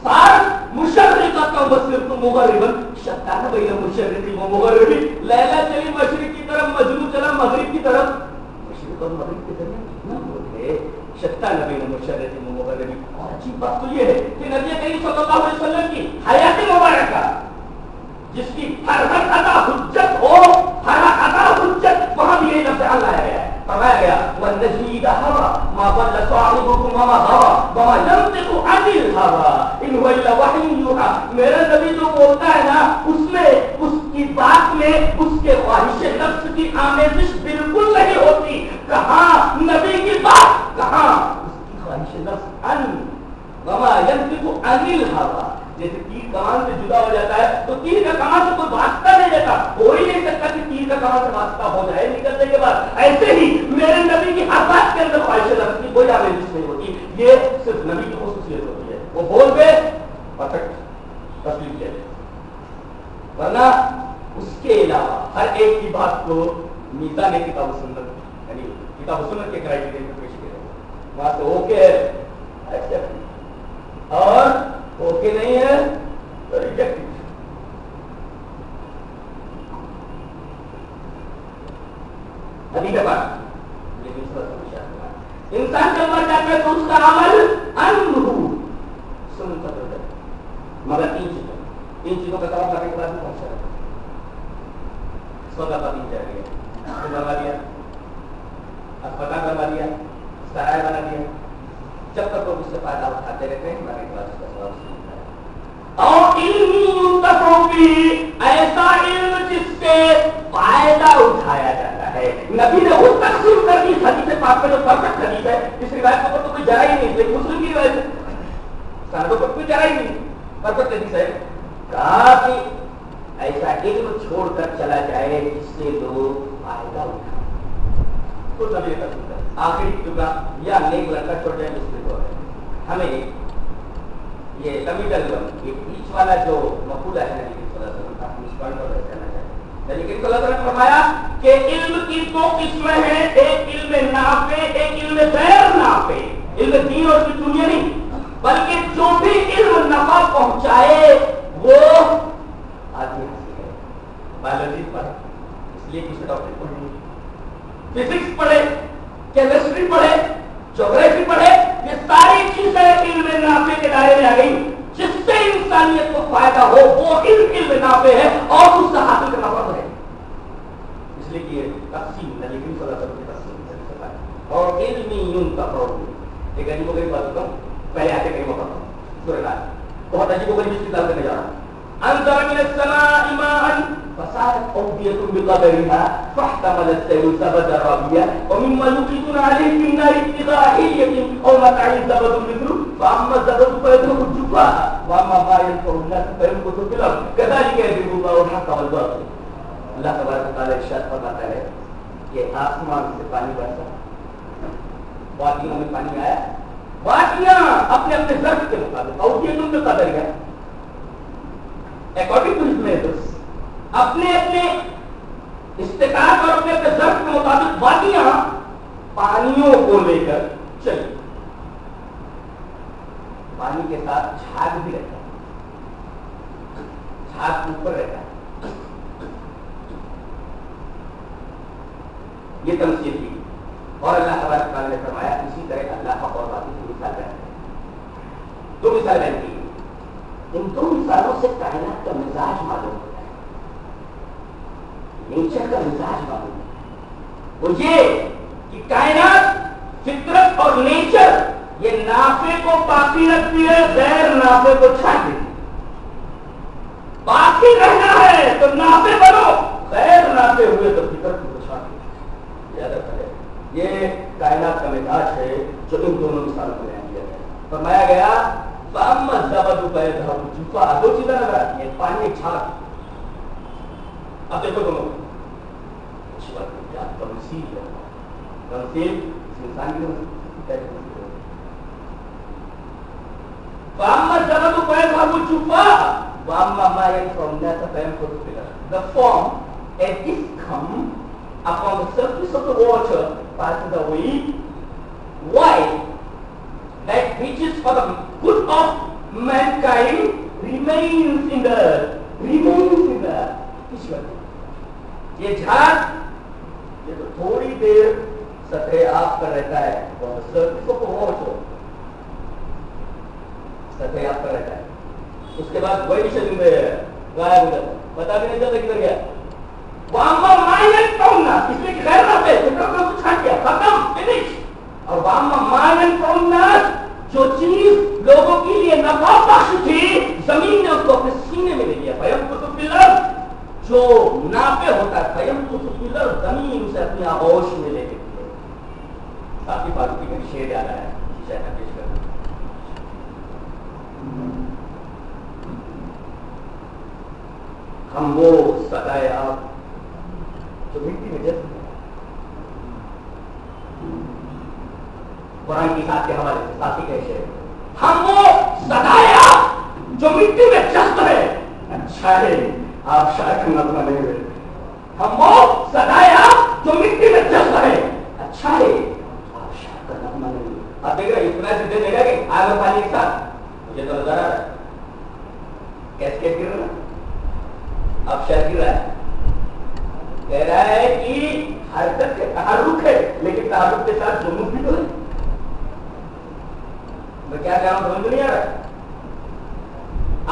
صارت مشرقۃ وصرت مغربا. شتان بین مشرق و مغرب. لیلا چلی مشرق کی طرف، مجنون چلا مغرب کی طرف. مشرق اور مغرب کی طرف شتہ نبی نے مشرف مبرری. اور عجیب بات تو یہ ہے کہ نبی کریم صلی اللہ علیہ وسلم کی حیات مبارکہ جس کی ہر ادا حجت ہو، ہر ادا حجت، وہاں بھی یہ لفظ لایا گیا ہے. فرمایا گیا والنجم اذا هوى ما ضل صاحبكم وما غوى وما ينطق عن الهوى ان هو الا وحي يوحى. میرا نبی جو بولتا ہے نا، اس میں، اس کی بات میں اس کے خواہش نفس کی آمیزش بالکل نہیں ہوتی. کہاں نبی کی بات، کہاں اس کی خواہش نفس. ان وما ينطق عن الهوى، جیسے تیر کمان سے جدا ہو جاتا ہے تو تیر کا کمان سے کوئی واسطہ نہیں دیتا، ہو ہی نہیں سکتا کہ تیر کا کمان سے واسطہ ہو جائے نکلنے کے بعد. ایسے ہی میرے نبی کی ہر بات کے اندر خواہش نفس کی کوئی آمیزش نہیں ہوتی. یہ صرف نبی کی خصوصیت ہوتی ہے. وہ بول گئے پرفیکٹ تسلیم کیا جائے، ورنہ اس کے علاوہ ہر ایک کی بات کو میزان کتاب و سنت، یعنی کتاب و سنت کے کرائیٹیریا میں پیش کیا جائے. وہاں تو اوکے ہے اور اوکے نہیں ہے تو ریجیکٹ. ابھی کے بعد انسان جب مر جاتا ہے تو اس کا عمل انہو سنتا ہے، مگر تین چیزوں کا کام کرنے کے بعد بھی پہنچا رہتا ہے. سودا پاتی جا رہی ہے، بنوا دیا، اسپتال بنوا دیا، سرائے بنا دیا. جب تک لوگ اس سے فائدہ اٹھاتے رہتے ہیں ہمارے پاس اس کا سوال سنتا ہے. اور علمی منتفی، ایسا علم جس سے فائدہ اٹھایا جاتا ہے. نبی نے وہ تقسیم کر دی حدیث پاک میں جو پرفیکٹ حدیث ہے. اس روایت پر تو کوئی جرا ہی نہیں، لیکن مسلم کی روایت ہے، سندوں پر کوئی جرا ہی نہیں، پرفیکٹ حدیث ہے. کہا کہ ایسا علم چھوڑ کر چلا جائے جس سے لوگ فائدہ اٹھائیں. تو نبی کا سنتا ہے. آخری ٹکڑا یا نیک لڑکا چھوٹے مسلم کو ہے. ہمیں یہ کمیٹل یہ بیچ والا جو مقولہ ہے نبی صلی اللہ علیہ وسلم کا، اس پوائنٹ پر رہنا چاہیے. نبی صلی اللہ علیہ وسلم نے فرمایا کہ علم کی دو قسمیں ہیں، ایک علم نافع، ایک علم غیر نافع. علم دین اور دنیا نہیں، بلکہ جو بھی علم نفع پہنچائے وہ آدمی ہے. بایولوجی پڑھے اس لیے کچھ ڈاکٹر پڑھیں، فزکس پڑھے، کیمسٹری پڑھے، جغرافی پڑھے، یہ ساری چیزیں علم نافع کے دائرے میں آ گئی. جس سے انسانیت کو فائدہ ہو وہ علم نافع ہے اور اس سے حاصل کرنا فرض ہے. اس لیے کہ تقسیم نبی صلی اللہ علیہ وسلم کی تقسیم سے اور علمی ينتفع. ایک عجیب و غریب بات ہوتا ہوں، پہلے آتے کہیں وقت سورہ نحل بہت عجیب و غریب استدلال کرنے جا رہا ہوں. انزل من السماء ماء فسالت أودية بقدرها فاحتمل السيل زبدا رابيا ومما يوقدون عليه في النار ابتغاء حلية أو متاع زبد مثله فأما الزبد فيذهب جفاء وأما ما ينفع الناس فيمكث في الأرض كذلك يضرب الله الحق والباطل. اللہ تبارک و تعالی ارشاد فرماتا ہے کہ آسمان سے پانی برسا، وادیوں میں پانی آیا، وادیاں اپنے اپنے ظرف کے مطابق أودية بقدرها according to his measures اپنے اپنے استطاعت اور اپنے اپنے ظرف کے مطابق وادیاں پانیوں کو لے کر چلی. پانی کے ساتھ جھاگ بھی رہتا ہے، جھاگ اوپر رہتا ہے. یہ تمثیل کی اور اللہ تبارک تعالیٰ نے فرمایا اسی طرح اللہ کا اور باطل کی مثال بیان ہے. دو مثال بیان کی. ان دو مثالوں سے کائنات کا مزاج معلوم ہوتا ہے، نیچر کا مزاج معلوم ہوتا ہے. وہ یہ کہ کائنات، فطرت اور نیچر یہ نافع کو باقی رکھتی ہے، غیر نافع کو چھاٹ دیتی ہے. باقی رہنا ہے تو نافع بنو، غیر نافع ہوئے تو فطرت کو چھاٹ دیتی ہے. یاد رکھا ہے یہ کائنات کا مزاج ہے جو ان دونوں مثالوں کو بیان کیا گیا. فرمایا گیا فَأَمَّا الزَّبَدُ فَيَذْهَبُ جُفَاءً. دو چیزیں نظر آتی ہیں، پانی ایک چھاٹ. اب دیکھو دونوں اچھی بات ہے کیا تمثیل ہے. تمثیل انسان کی فَأَمَّا الزَّبَدُ فَيَذْهَبُ جُفَاءً وَأَمَّا مَا يَنفَعُ النَّاسَ فَيَمْكُثُ فِي الْأَرْضِ. The form as is come upon the surface of the water passes away, while that which is for the good of mankind remains in the earth. یہ جھاگ یہ تو تھوڑی دیر سطح آپ کا رہتا ہے سطح آپ کا رہتا ہے. اس کے بعد وہی شدید میں غائب ہو جاتا ہے, پتا بھی نہیں چلتا کدھر گیا. واما مائن پاؤنا اس لیے کہ غیر نہ پہ کو چھاٹ کیا ختم فنش. اور واما مائن پاؤنا جو چیز لوگوں کے لیے نفع بخش تھی زمین نے اس کو اپنے سینے میں لے لیا. فیم کو تو پلر جو نافع ہوتا ہے فیم کو تو پلر زمین اسے اپنی آغوش میں لے لیتی ہے. کافی فاروقی کا شعر یاد آیا شعر کا پیش کرنا. ہم وہ سدائے آپ جو مٹی میں جذب ہے. قرآن کی ساتھ کے حوالے سے ساتھی کا شعر. ہم وہ سدائے آپ جو مٹی میں جذب ہے. اچھا ہے آپ شاید نظمہ نہیں ہوئے. ہم وہ سدائے آپ جو مٹی میں جذب ہے. اچھا ہے آپ شاید نظمہ نہیں ہوئے. آپ دیکھ رہے ہیں اس طرح سے دے گا کہ آگ اور پانی کے ساتھ مجھے تو نظر آ رہا ہے کیسکیٹ گر رہا ہے. اب شاید گر رہا ہے کہہ رہا ہے کہ حرکت کے تحرک ہے لیکن تحرک کے ساتھ جمود بھی تو ہے. میں کیا کہہ رہا ہوں سمجھ نہیں آ رہا ہے.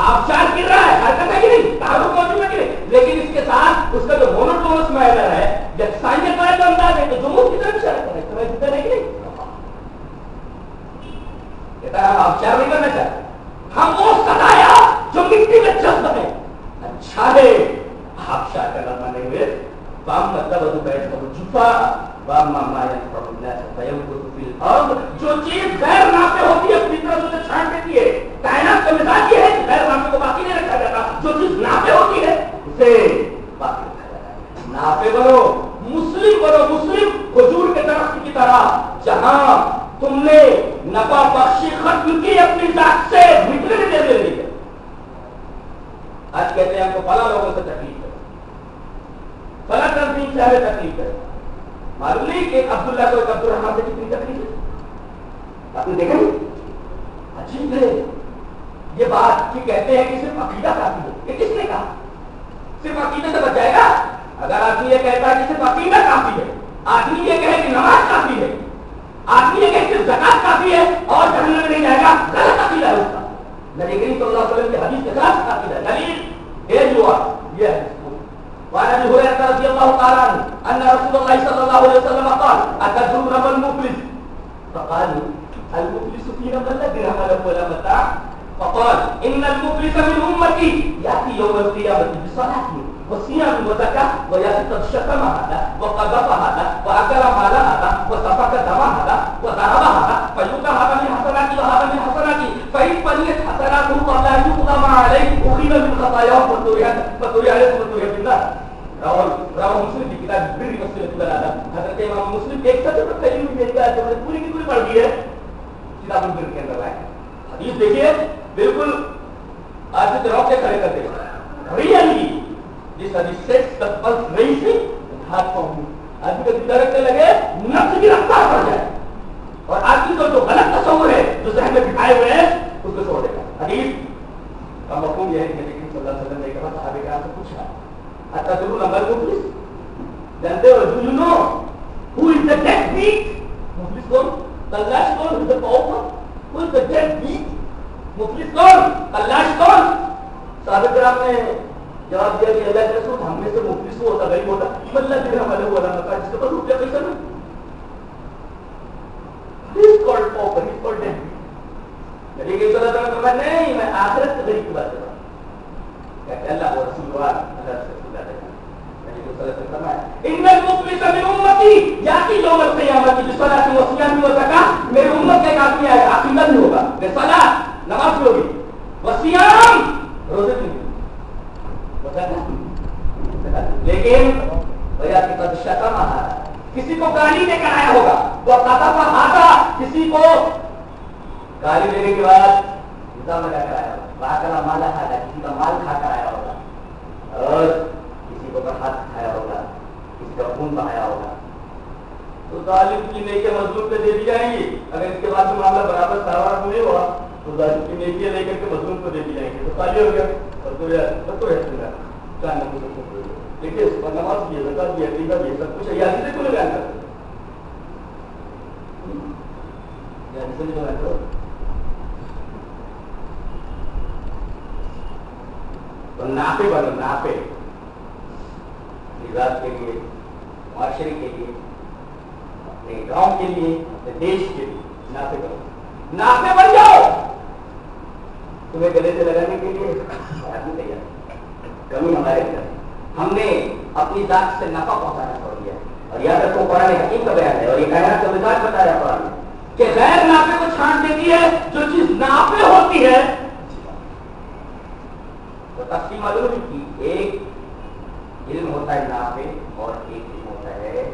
آپ شاید گر رہا ہے حرکت ہے کہ نہیں تحرک موجود ہے کہ نہیں لیکن اس کے ساتھ اس کا جو مونوٹونس میلر ہے جب سائنس کا جو انداز ہے تو جمود کی طرف اشارہ کرے تو جتنا ہے کہ نہیں. کہتا ہے آپ شاید نہیں کرنا چاہتے. ہم وہ سدایا جو مٹی میں جذب ہے. اچھا ہے آپ شاید کا نظمہ نہیں ہوئے. بام مطلب ادو بیٹھ کر جھپا بام ماما جو چیز غیر نافع ہوتی ہے فطرت اسے چھانٹ دیتی ہے. کائنات کا مزاج یہ ہے کہ غیر نافع کو باقی نہیں رکھا جاتا. جو چیز نافع ہوتی ہے اسے باقی رکھا جاتا ہے. نافع بنو مسلم بنو مسلم حضور کے درخت کی طرح جہاں تم نے نفع بخشی ختم کی اپنی ذات سے مٹنے میں دے دی ہے. آج کہتے ہیں ہم کو فلاں لوگوں سے تکلیف ہے فلاں تنظیم سے ہمیں تکلیف ہے. معلوم نہیں کہ عبداللہ کو ایک عبدالرحمان سے کتنی تکلیف ہے. آپ نے دیکھا نہیں عجیب ہے یہ بات کہ کہتے ہیں کہ صرف عقیدہ کافی ہے. یہ کس نے کہا صرف عقیدہ سے بچ جائے گا؟ اگر آدمی یہ کہتا ہے کہ صرف عقیدہ کافی ہے, آدمی یہ کہے کہ نماز کافی ہے, آدمی یہ کہے کہ زکات کافی ہے اور جہنم میں نہیں جائے گا, غلط عقیدہ ہے اس کا. نبی کریم صلی اللہ علیہ وسلم کی حدیث کے خلاف عقیدہ ہے. دلیل یہ جو یہ ہے. وعن ابي هريره رضي الله تعالى عنه ان رسول الله صلى الله عليه وسلم قال اتدرون ما المفلس فقالوا المفلس فينا من لا درهم له ولا متاع فقال ان المفلس من امتي ياتي يوم القيامه بصلاته وصيام وزكاه وياتي قد شتم هذا وقذف هذا واكل مال هذا وسفك دم هذا وضرب هذا فيؤتى هذا من حسناته وهذا من حسناته فان بنيت حسناته فلا يقضى ما عليه اخذ من خطاياه فطري عليه وطري في النار. راہ مسلم کی کتاب بری مسلم حضرت امام مسلم ایک سطح پر پھیلی ہوئی میری بات ہے پوری کی پوری پڑھ دی ہے کتاب البر کے اندر لائے. حدیث دیکھیے بالکل آج روک کے کھڑے کر دے ریئلی جس حدیث سے تقبل نہیں تھی ہاتھ پاؤں آدمی کا دل رکھنے لگے نفس کی رفتار پڑ جائے اور آدمی کو جو غلط تصور ہے جو ذہن میں بٹھائے ہوئے ہیں اس کو چھوڑ دے گا. حدیث کا مفہوم یہ ہے کہ نبی صلی اللہ علیہ وسلم نے کہا صحابہ کرام سے پوچھا اتدرون ما المفلس جانتے ہو do you know who is the deadbeat مفلس کون تلاش کون who is the pauper who is the deadbeat مفلس کون تلاش کون. صحابہ کرام نے جواب دیا کہ اللہ کے رسول ہم میں سے مفلس وہ ہوتا غریب ہوتا مطلب کہ ہمارے وہ اللہ کا جس کے پاس روپیہ پیسہ نہیں he is called pauper he is called deadbeat. نبی صلی اللہ علیہ وسلم نے نہیں میں آخرت کے غریب کی بات کر رہا ہوں کہ اللہ وہ رسول اللہ سے ان المفلس من امتی یاتی یوم القیامت بصلاۃ وصیام وزکاۃ. میری امت کا ایک آدمی آئے گا عقیدہ نہیں ہوگا بصلاۃ نماز بھی ہوگی وصیام روزے بھی لیکن ویاتی قد شتم کسی کو گالی دے کر آیا ہوگا وقذف ہذا کسی کو گالی دینے کے بعد الزام لگا کر آیا ہوگا واکل مال ہذا کسی کا مال کھا کر آیا ہوگا اور کسی کو ہاتھ کھایا ہوگا کسی کا خون بہایا ہوگا تو ظالم کی نیکیاں مظلوم پہ دے دی جائیں گی. اگر اس کے بعد جو معاملہ برابر سرور نہیں ہوا تو ظالم کی نیکیاں لے کر کے مظلوم کو دے دی جائیں گی. تو خالی ہو گیا دیکھیے اس پر نماز بھی ہے زکات بھی ہے عقیدہ بھی ہے سب کچھ ہے یاد سے کیوں بیان کرتے تو نافع بنو، نافع ذات کے لیے، معاشرے کے لیے، اپنے گاؤں کے لیے، اپنے دیش کے لیے نافع بنو، نافع بن جاؤ. تمہیں گلے سے لگانے کے لیے آدمی تیار. کمی ہمارے اندر، ہم نے اپنی ذات سے نفع پہنچانا چھوڑ دیا. اور یاد رکھو قرآن حکیم کا بیان ہے اور یہ کائنات کا مزاج بتایا قرآن نے کہ غیر نافع کو چھانٹ دیتی ہے، جو چیز نافع ہوتی ہے. تو تقسیم معلوم ہے کہ ایک علم ہوتا ہے نافع اور ایک علم ہوتا ہے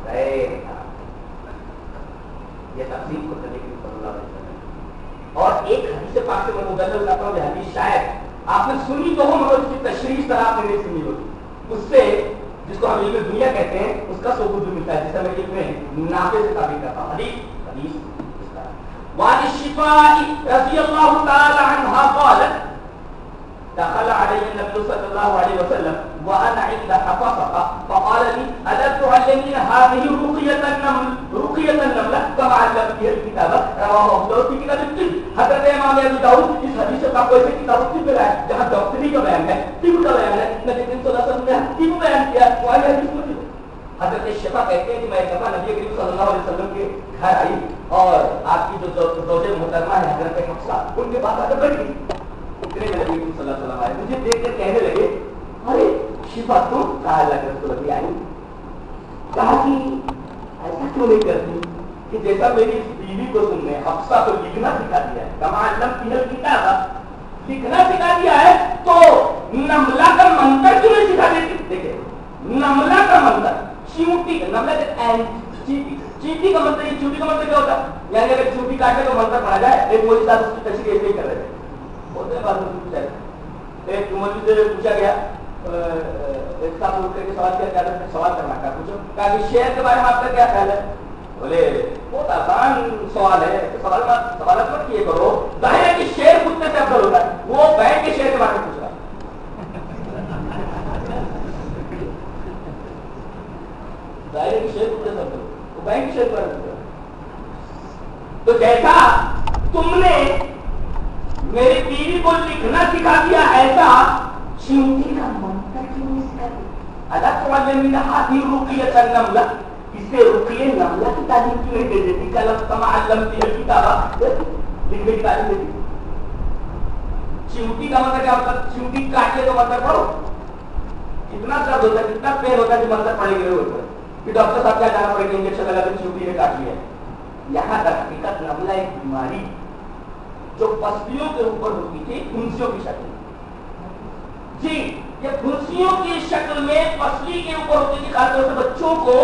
غیر نافع. یہ تقسیم کو نبی کریم صلی اللہ علیہ وسلم. اور ایک حدیث پاک سے میں مدلل کرتا ہوں، یہ حدیث شاید آپ نے سنی تو ہو مگر اس کی تشریح طرح آپ نے نہیں سنی ہوگی. اس سے جس کو ہم علم دنیا کہتے ہیں اس کا ثبوت بھی ملتا ہے، جسے میں علم نافع سے تعبیر کرتا ہوں. حدیث وعن الشفاء رضی اللہ تعالی عنہ قالت دخل علي النبي صلى الله عليه وسلم وانا عند حفصه فقال لي الا تعلمين هذه رقيه النمله كما علمتني الكتاب. رواه ابو داود في كتاب الطب. حضرت امام ابو داود اس حدیث کا کوئی کتاب الطب میں ہے جہاں ڈاکٹری کا بیان ہے، طب کا بیان ہے. نبی کریم صلی اللہ علیہ وسلم نے طب بیان کیا. وہ حدیث میں حضرت شفا کہتے ہیں کہ میں ایک دفعہ نبی کریم صلی اللہ علیہ وسلم کے گھر آئی اور آپ کی جو زوجہ محترمہ ہے حضرت حفصہ ان کے پاس آ کر بیٹھ گئی. اتنے میں نبی کریم صلی اللہ علیہ وسلم آئے، مجھے دیکھ کر کہنے لگے ارے شفا تم کہا اللہ کے رسول ابھی آئی. کہا کہ ایسا کیوں نہیں کرتی کہ جیسا میری بیوی کو تم نے حفصہ کو لکھنا سکھا دیا ہے، کما علمتنی الکتاب، لکھنا سکھا دیا ہے تو نملہ کا منتر کیوں نہیں سکھا دیتی. دیکھیں نملہ کا منتر، چیونٹی کا نملہ چیونٹی کا منتر، چیونٹی کا منتر کیا ہوتا ہے؟ یعنی اگر چیونٹی کاٹنے کا منتر پڑھا جائے، ایک مولوی صاحب اس کی تشریح ایسے ہی کر رہے تھے. ایک مولوی سے پوچھا گیا، ایک صاحب اٹھ کر کے سوال کیا، سوال کرنا کا پوچھو، کہا کہ شعر کے بارے میں آپ کا کیا خیال ہے؟ بولے بہت آسان سوال ہے، سوالات مت کیے کرو. ظاہر ہے کہ شعر پوچھنے سے افضل ہوتا ہے. وہ بیٹھ کے شعر کے بارے میں پوچھ رہا، ظاہر ہے کہ شعر پوچھنے سے افضل، وہ بیٹھ کے شعر کے بارے میں پوچھ رہا. تو جیسا تم نے میری بیوی کو لکھنا سکھا دیا، ایسا چیونٹی کا منتر کیوں نہیں سکھا دیا؟ اللہ تعالیٰ ہاتھی رقیۃ النملہ، اس سے رقیہ نملہ کی تعلیم کیوں نہیں دے دیتی؟ کلم کما علمتنی الکتاب، لکھنے کی تعلیم دیتی. چیونٹی کا مطلب کیا ہوتا ہے؟ چیونٹی کاٹے تو مطلب پڑھو. کتنا درد ہوتا ہے، کتنا پین ہوتا ہے جو منتر پڑھے گئے ہوتے ہیں کہ ڈاکٹر صاحب کیا جانا پڑے گا، انجیکشن لگا کر چیونٹی نے کاٹ لیا. یہاں در حقیقت نملہ ایک بیماری جو پسلیوں کے اوپر ہوتی تھی، پھنسیوں کی شکل. جی یہ پھنسیوں کی شکل میں پسلی کے اوپر ہوتی تھی، خاص طور سے بچوں کو.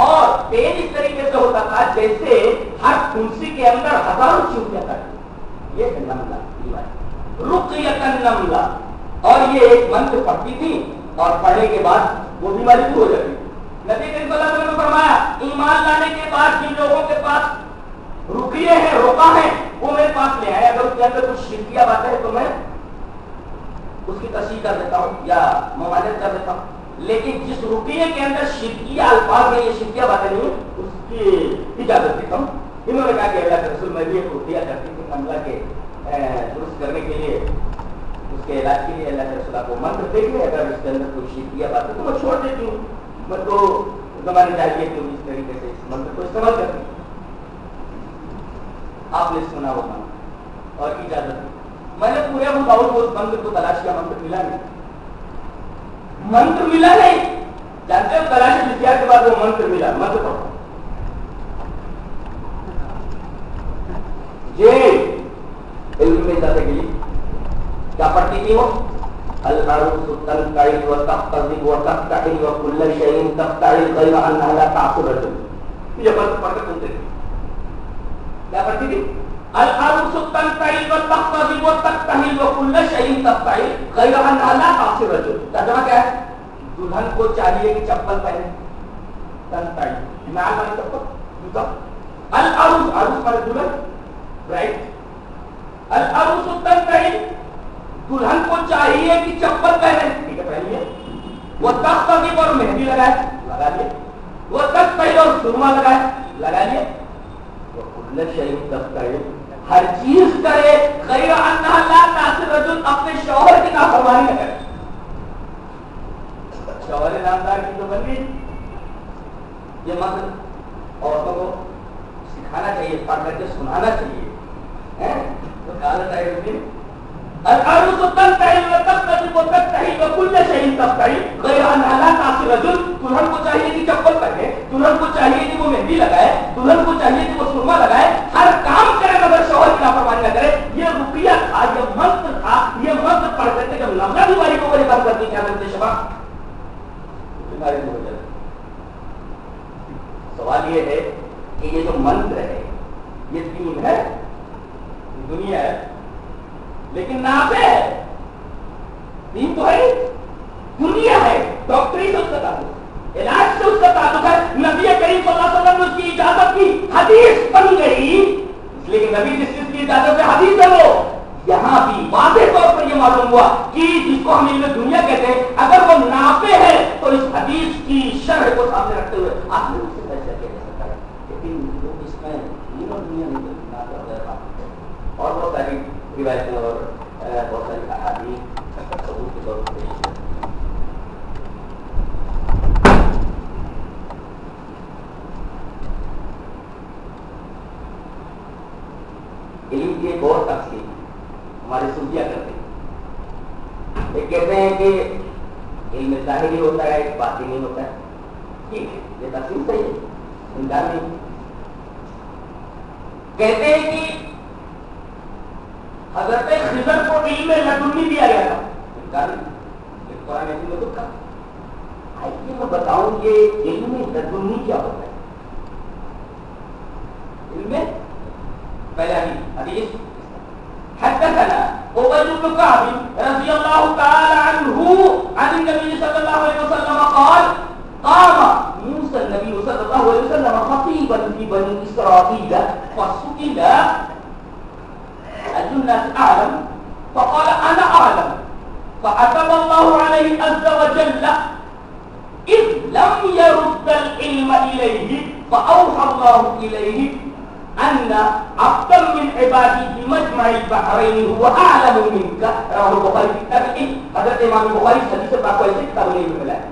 اور پین اس طریقے سے ہوتا تھا جیسے ہر پھنسی کے اندر ہزاروں چیونٹیاں کرتی. یہ نملہ بیماری، رقیۃ النملہ. اور یہ ایک منتر پڑھتی تھی اور پڑھنے کے بعد وہ بیماری دور ہو جاتی تھی. نبی کریم صلی اللہ علیہ وسلم نے فرمایا ایمان لانے کے بعد جن لوگوں کے پاس رقیے ہیں، روقہ ہیں، وہ میرے پاس لے آئے. اگر اس کے اندر کچھ شرکیہ باتیں ہیں تو میں اس کی تصحیح کر دیتا ہوں یا ممانعت کر دیتا ہوں. لیکن جس رقیے کے اندر شرکیہ الفاظ ہیں، یہ شرکیہ باتیں نہیں، اس کی اجازت دیتا ہوں. انہوں نے کہا کہ اللہ کے رسول میں بھی ایک رقیہ کرتی تھی حملہ کے درست کرنے کے لیے، اس کے علاج کے لیے. اللہ کے رسول کو منتر دیکھ لیں، اگر اس کے اندر کوئی شرکیہ باتیں تو میں چھوڑ دیتی ہوں. میں تو زمانے چاہیے کہ اس طریقے سے اس منتر کو استعمال کرتی ہوں. آپ نے سنا وہ منتر اور اجازت. میں نے پورے ابو داؤد کو اس منتر کو تلاش کیا، منتر ملا نہیں. منتر ملا نہیں. جانتے ہو تلاش کیا کے بعد وہ منتر ملا. منتر پڑھو جی علم میں جاتے کے لیے کیا پڑھتی تھی وہ؟ العروس تنقعد وتقتضب وتقتحل وكل شيء تقتعد غير انها لا تعصر الرجل. یہ منتر پڑھ کر سنتے تھے. کیا پڑھتی تھی؟ العروس تنقعد وتقتضب وتقتحل وكل شيء تقتعد غير انها لا تعصر الرجل. ترجمہ کیا ہے؟ دلہن کو چاہیے کہ چپل پہنے. تنقعد نال والی چپل جوتا. العروس، عروس مانے دلہن، رائٹ. العروس تنقعد، دلہن کو چاہیے کہ چپل پہنے، ٹھیک ہے پہنیے. وہ تقتضب اور مہندی لگائے، لگا لیے. وہ تقتحل اور سرما لگائے، لگا لیے. شيء تفتعل ہر چیز کرے غیر انہا لا تعصی رجل اپنے شوہر کی نافرمانی نہ کرے. شوہر نامدار کی تو بن گئی. یہ مطلب عورتوں کو سکھانا چاہیے, پڑھ کر کے سنانا چاہیے. تو قالت عائشہ الارض تنتهي وتقترب وتنتهي وكل شيء تفتعل غیر انہا لا تعصی رجل. دلہن کو چاہیے کہ چپل پہنے, دلہن کو چاہیے کہ وہ مہندی لگائے, دلہن کو چاہیے کہ وہ سرما لگائے, ہر کام کرے مگر شوہر کی نافرمانی نہ کرے. یہ رقیہ تھا, یہ منتر تھا. یہ منتر پڑھ کر کے جب نملہ بیماری کو بڑی بات کرتی کیا کرتے شبا بیماری ہو جاتی. سوال یہ ہے کہ یہ جو منتر ہے یہ دین ہے, دنیا ہے, لیکن نافع ہے. دین تو ہے, دنیا ہے. ڈاکٹری سے اس کا تعلق, علاج سے اس کا تعلق ہے. نبی کریم صلی اللہ علیہ وسلم نے اس کی اجازت کی, حدیث بن گئی. اس لیے کہ نبی جس چیز کی اجازت ہے حدیث ہے وہ. یہاں بھی واضح طور پر یہ معلوم ہوا کہ جس کو ہم علم دنیا کہتے ہیں اگر وہ نافع ہے تو اس حدیث کی شرح کو سامنے رکھتے ہوئے آپ نے اس سے فیصلہ کیا جا سکتا ہے. لیکن اس میں علم دنیا نہیں نافع وغیرہ اور بہت ساری روایتیں اور بہت ساری احادیث ثبوت کے طور پر پیش ہے. علم کی ایک اور تقسیم ہمارے صوفیہ کرتے ہیں. ایک کہتے ہیں کہ علم ظاہری ہوتا ہے, ایک باطنی ہوتا ہے. ٹھیک ہے, یہ تقسیم صحیح ہے, انکار نہیں. کہتے ہیں کہ حضرت خضر کو علم لدنی دیا گیا تھا. انکار نہیں, قرآن میں لکھا. آئیے میں بتاؤں کہ علم لدنی کیا ہوتا ہے. علم پہلا حدیث حدثنا أبي بن كعب رضي الله تعالى عنه عن النبي صلى الله عليه وسلم قال قام موسى النبي صلى الله عليه وسلم خطيبا في بني إسرائيل فسئل أي الناس أعلم فقال أنا أعلم فأتم الله عليه عز وجل إذ لم يرد العلم إليه فأوحى الله إليه أن عبدا من عبادي بمجمع البحرين هو أعلم منك. رواه البخاري في كتاب العلم. حضرت امام بخاری حدیث سے بات کوئی کتاب العلم میں ملا ہے.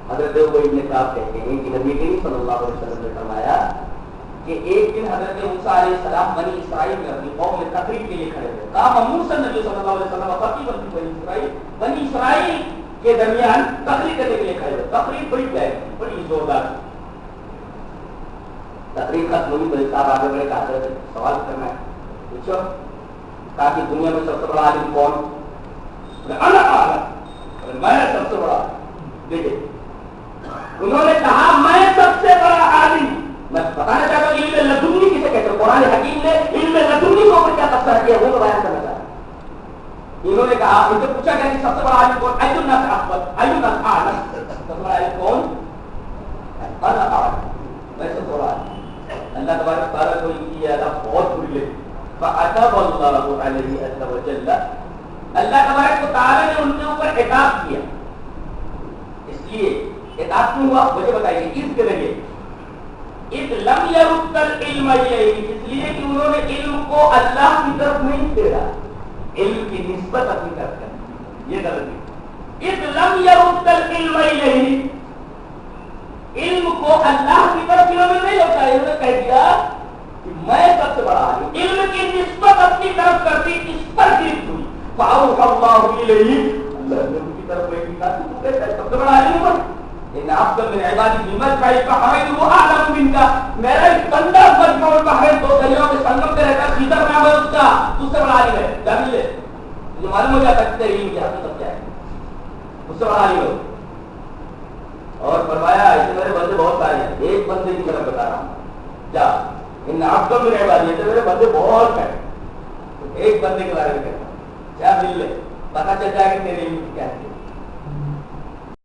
حضرت ابی بن کعب کہتے ہیں کہ نبی کریم صلی اللہ علیہ وسلم نے فرمایا کہ ایک دن حضرت موسیٰ علیہ السلام بنی اسرائیل میں اپنی قوم میں تقریر کے لیے کھڑے ہوئے. کہا موسیٰ نبی صلی اللہ علیہ وسلم خطیبا فی بنی اسرائیل کے درمیان تقریر کرنے کے لیے کھڑے ہوئے. تقریر بڑی پیاری, بڑی زوردار. تقریر ختم ہوئی تو صاحب آگے بڑے کہا سوال کرنا ہے, پوچھو. کہا کہ دنیا میں سب سے بڑا عالم کون؟ انا اعلم, میں سب سے بڑا. دیکھیں انہوں نے کہا میں سب سے بڑا عالم. میں بتانا چاہتا ہوں علم لدنی کسے کہتے ہیں. قرآن حکیم نے علم لدنی کو اوپر کیا تفسیر کیا وہ بیان کرنا چاہتا. انہوں نے کہا, ان سے پوچھا گیا کہ سب سے بڑا عالم کون؟ ای الناس اکبر, ای الناس اعلم. سب سے بڑا عالم کون؟ انا اعلم, میں سب سے بڑا عالم. اللہ تبارک و تعالیٰ کو ان کی ادا بہت بری لگی. فَأَتَبَ اللَّهُ عَلَيْهِ عَزَّ وَجَلَّ. اللہ تبارک و تعالیٰ نے ان کے اوپر عتاب کیا. اس لیے عتاب کیوں ہوا مجھے بتائیے, کس کے ذریعے؟ اِذْ لَمْ يَرُدَّ الْعِلْمَ إِلَيْهِ, اس لیے کہ انہوں نے علم کو اللہ کی طرف نہیں پھیرا, علم کی نسبت اپنی طرف کر دی. یہ غلطی. اِذْ لَمْ يَرُدَّ الْعِلْمَ إِلَيْهِ, علم کو اللہ کی طرف انہوں نے نہیں لوٹایا. انہوں نے کہہ دیا کہ میں سب سے بڑا عالم. علم کی نسبت اپنی طرف کرتی, اس پر گرفت ہوئی. فَأَوْحَى اللَّهُ إِلَيْهِ, اللہ نے ان کی طرف وہی کہا کہ تو کہتا ہے سب سے بڑا عالم ہے. ان عبدا من عبادی بمجمع البحرین هو اعلم منك. میرا ایک بندہ مجمع البحرین, دو دریاؤں کے سنگم پہ رہتا ہے, خضر نام ہے اس کا, تجھ سے بڑا عالم ہے. جان لے, یہ معلوم ہو جاتا ہے کہ علم کی حقیقت کیا ہے, اس سے بڑا عالم ہے. اور فرمایا ایسے میرے بندے بہت سارے ہیں, ایک بندے کی طرف بتا رہا ہوں. کیا ان عبدا من عبادی, میرے بندے بہت ہیں, ایک بندے کے بارے میں کہتا ہوں. کیا مل لے, پتہ چل جائے کہ تیرے علم کیا ہے.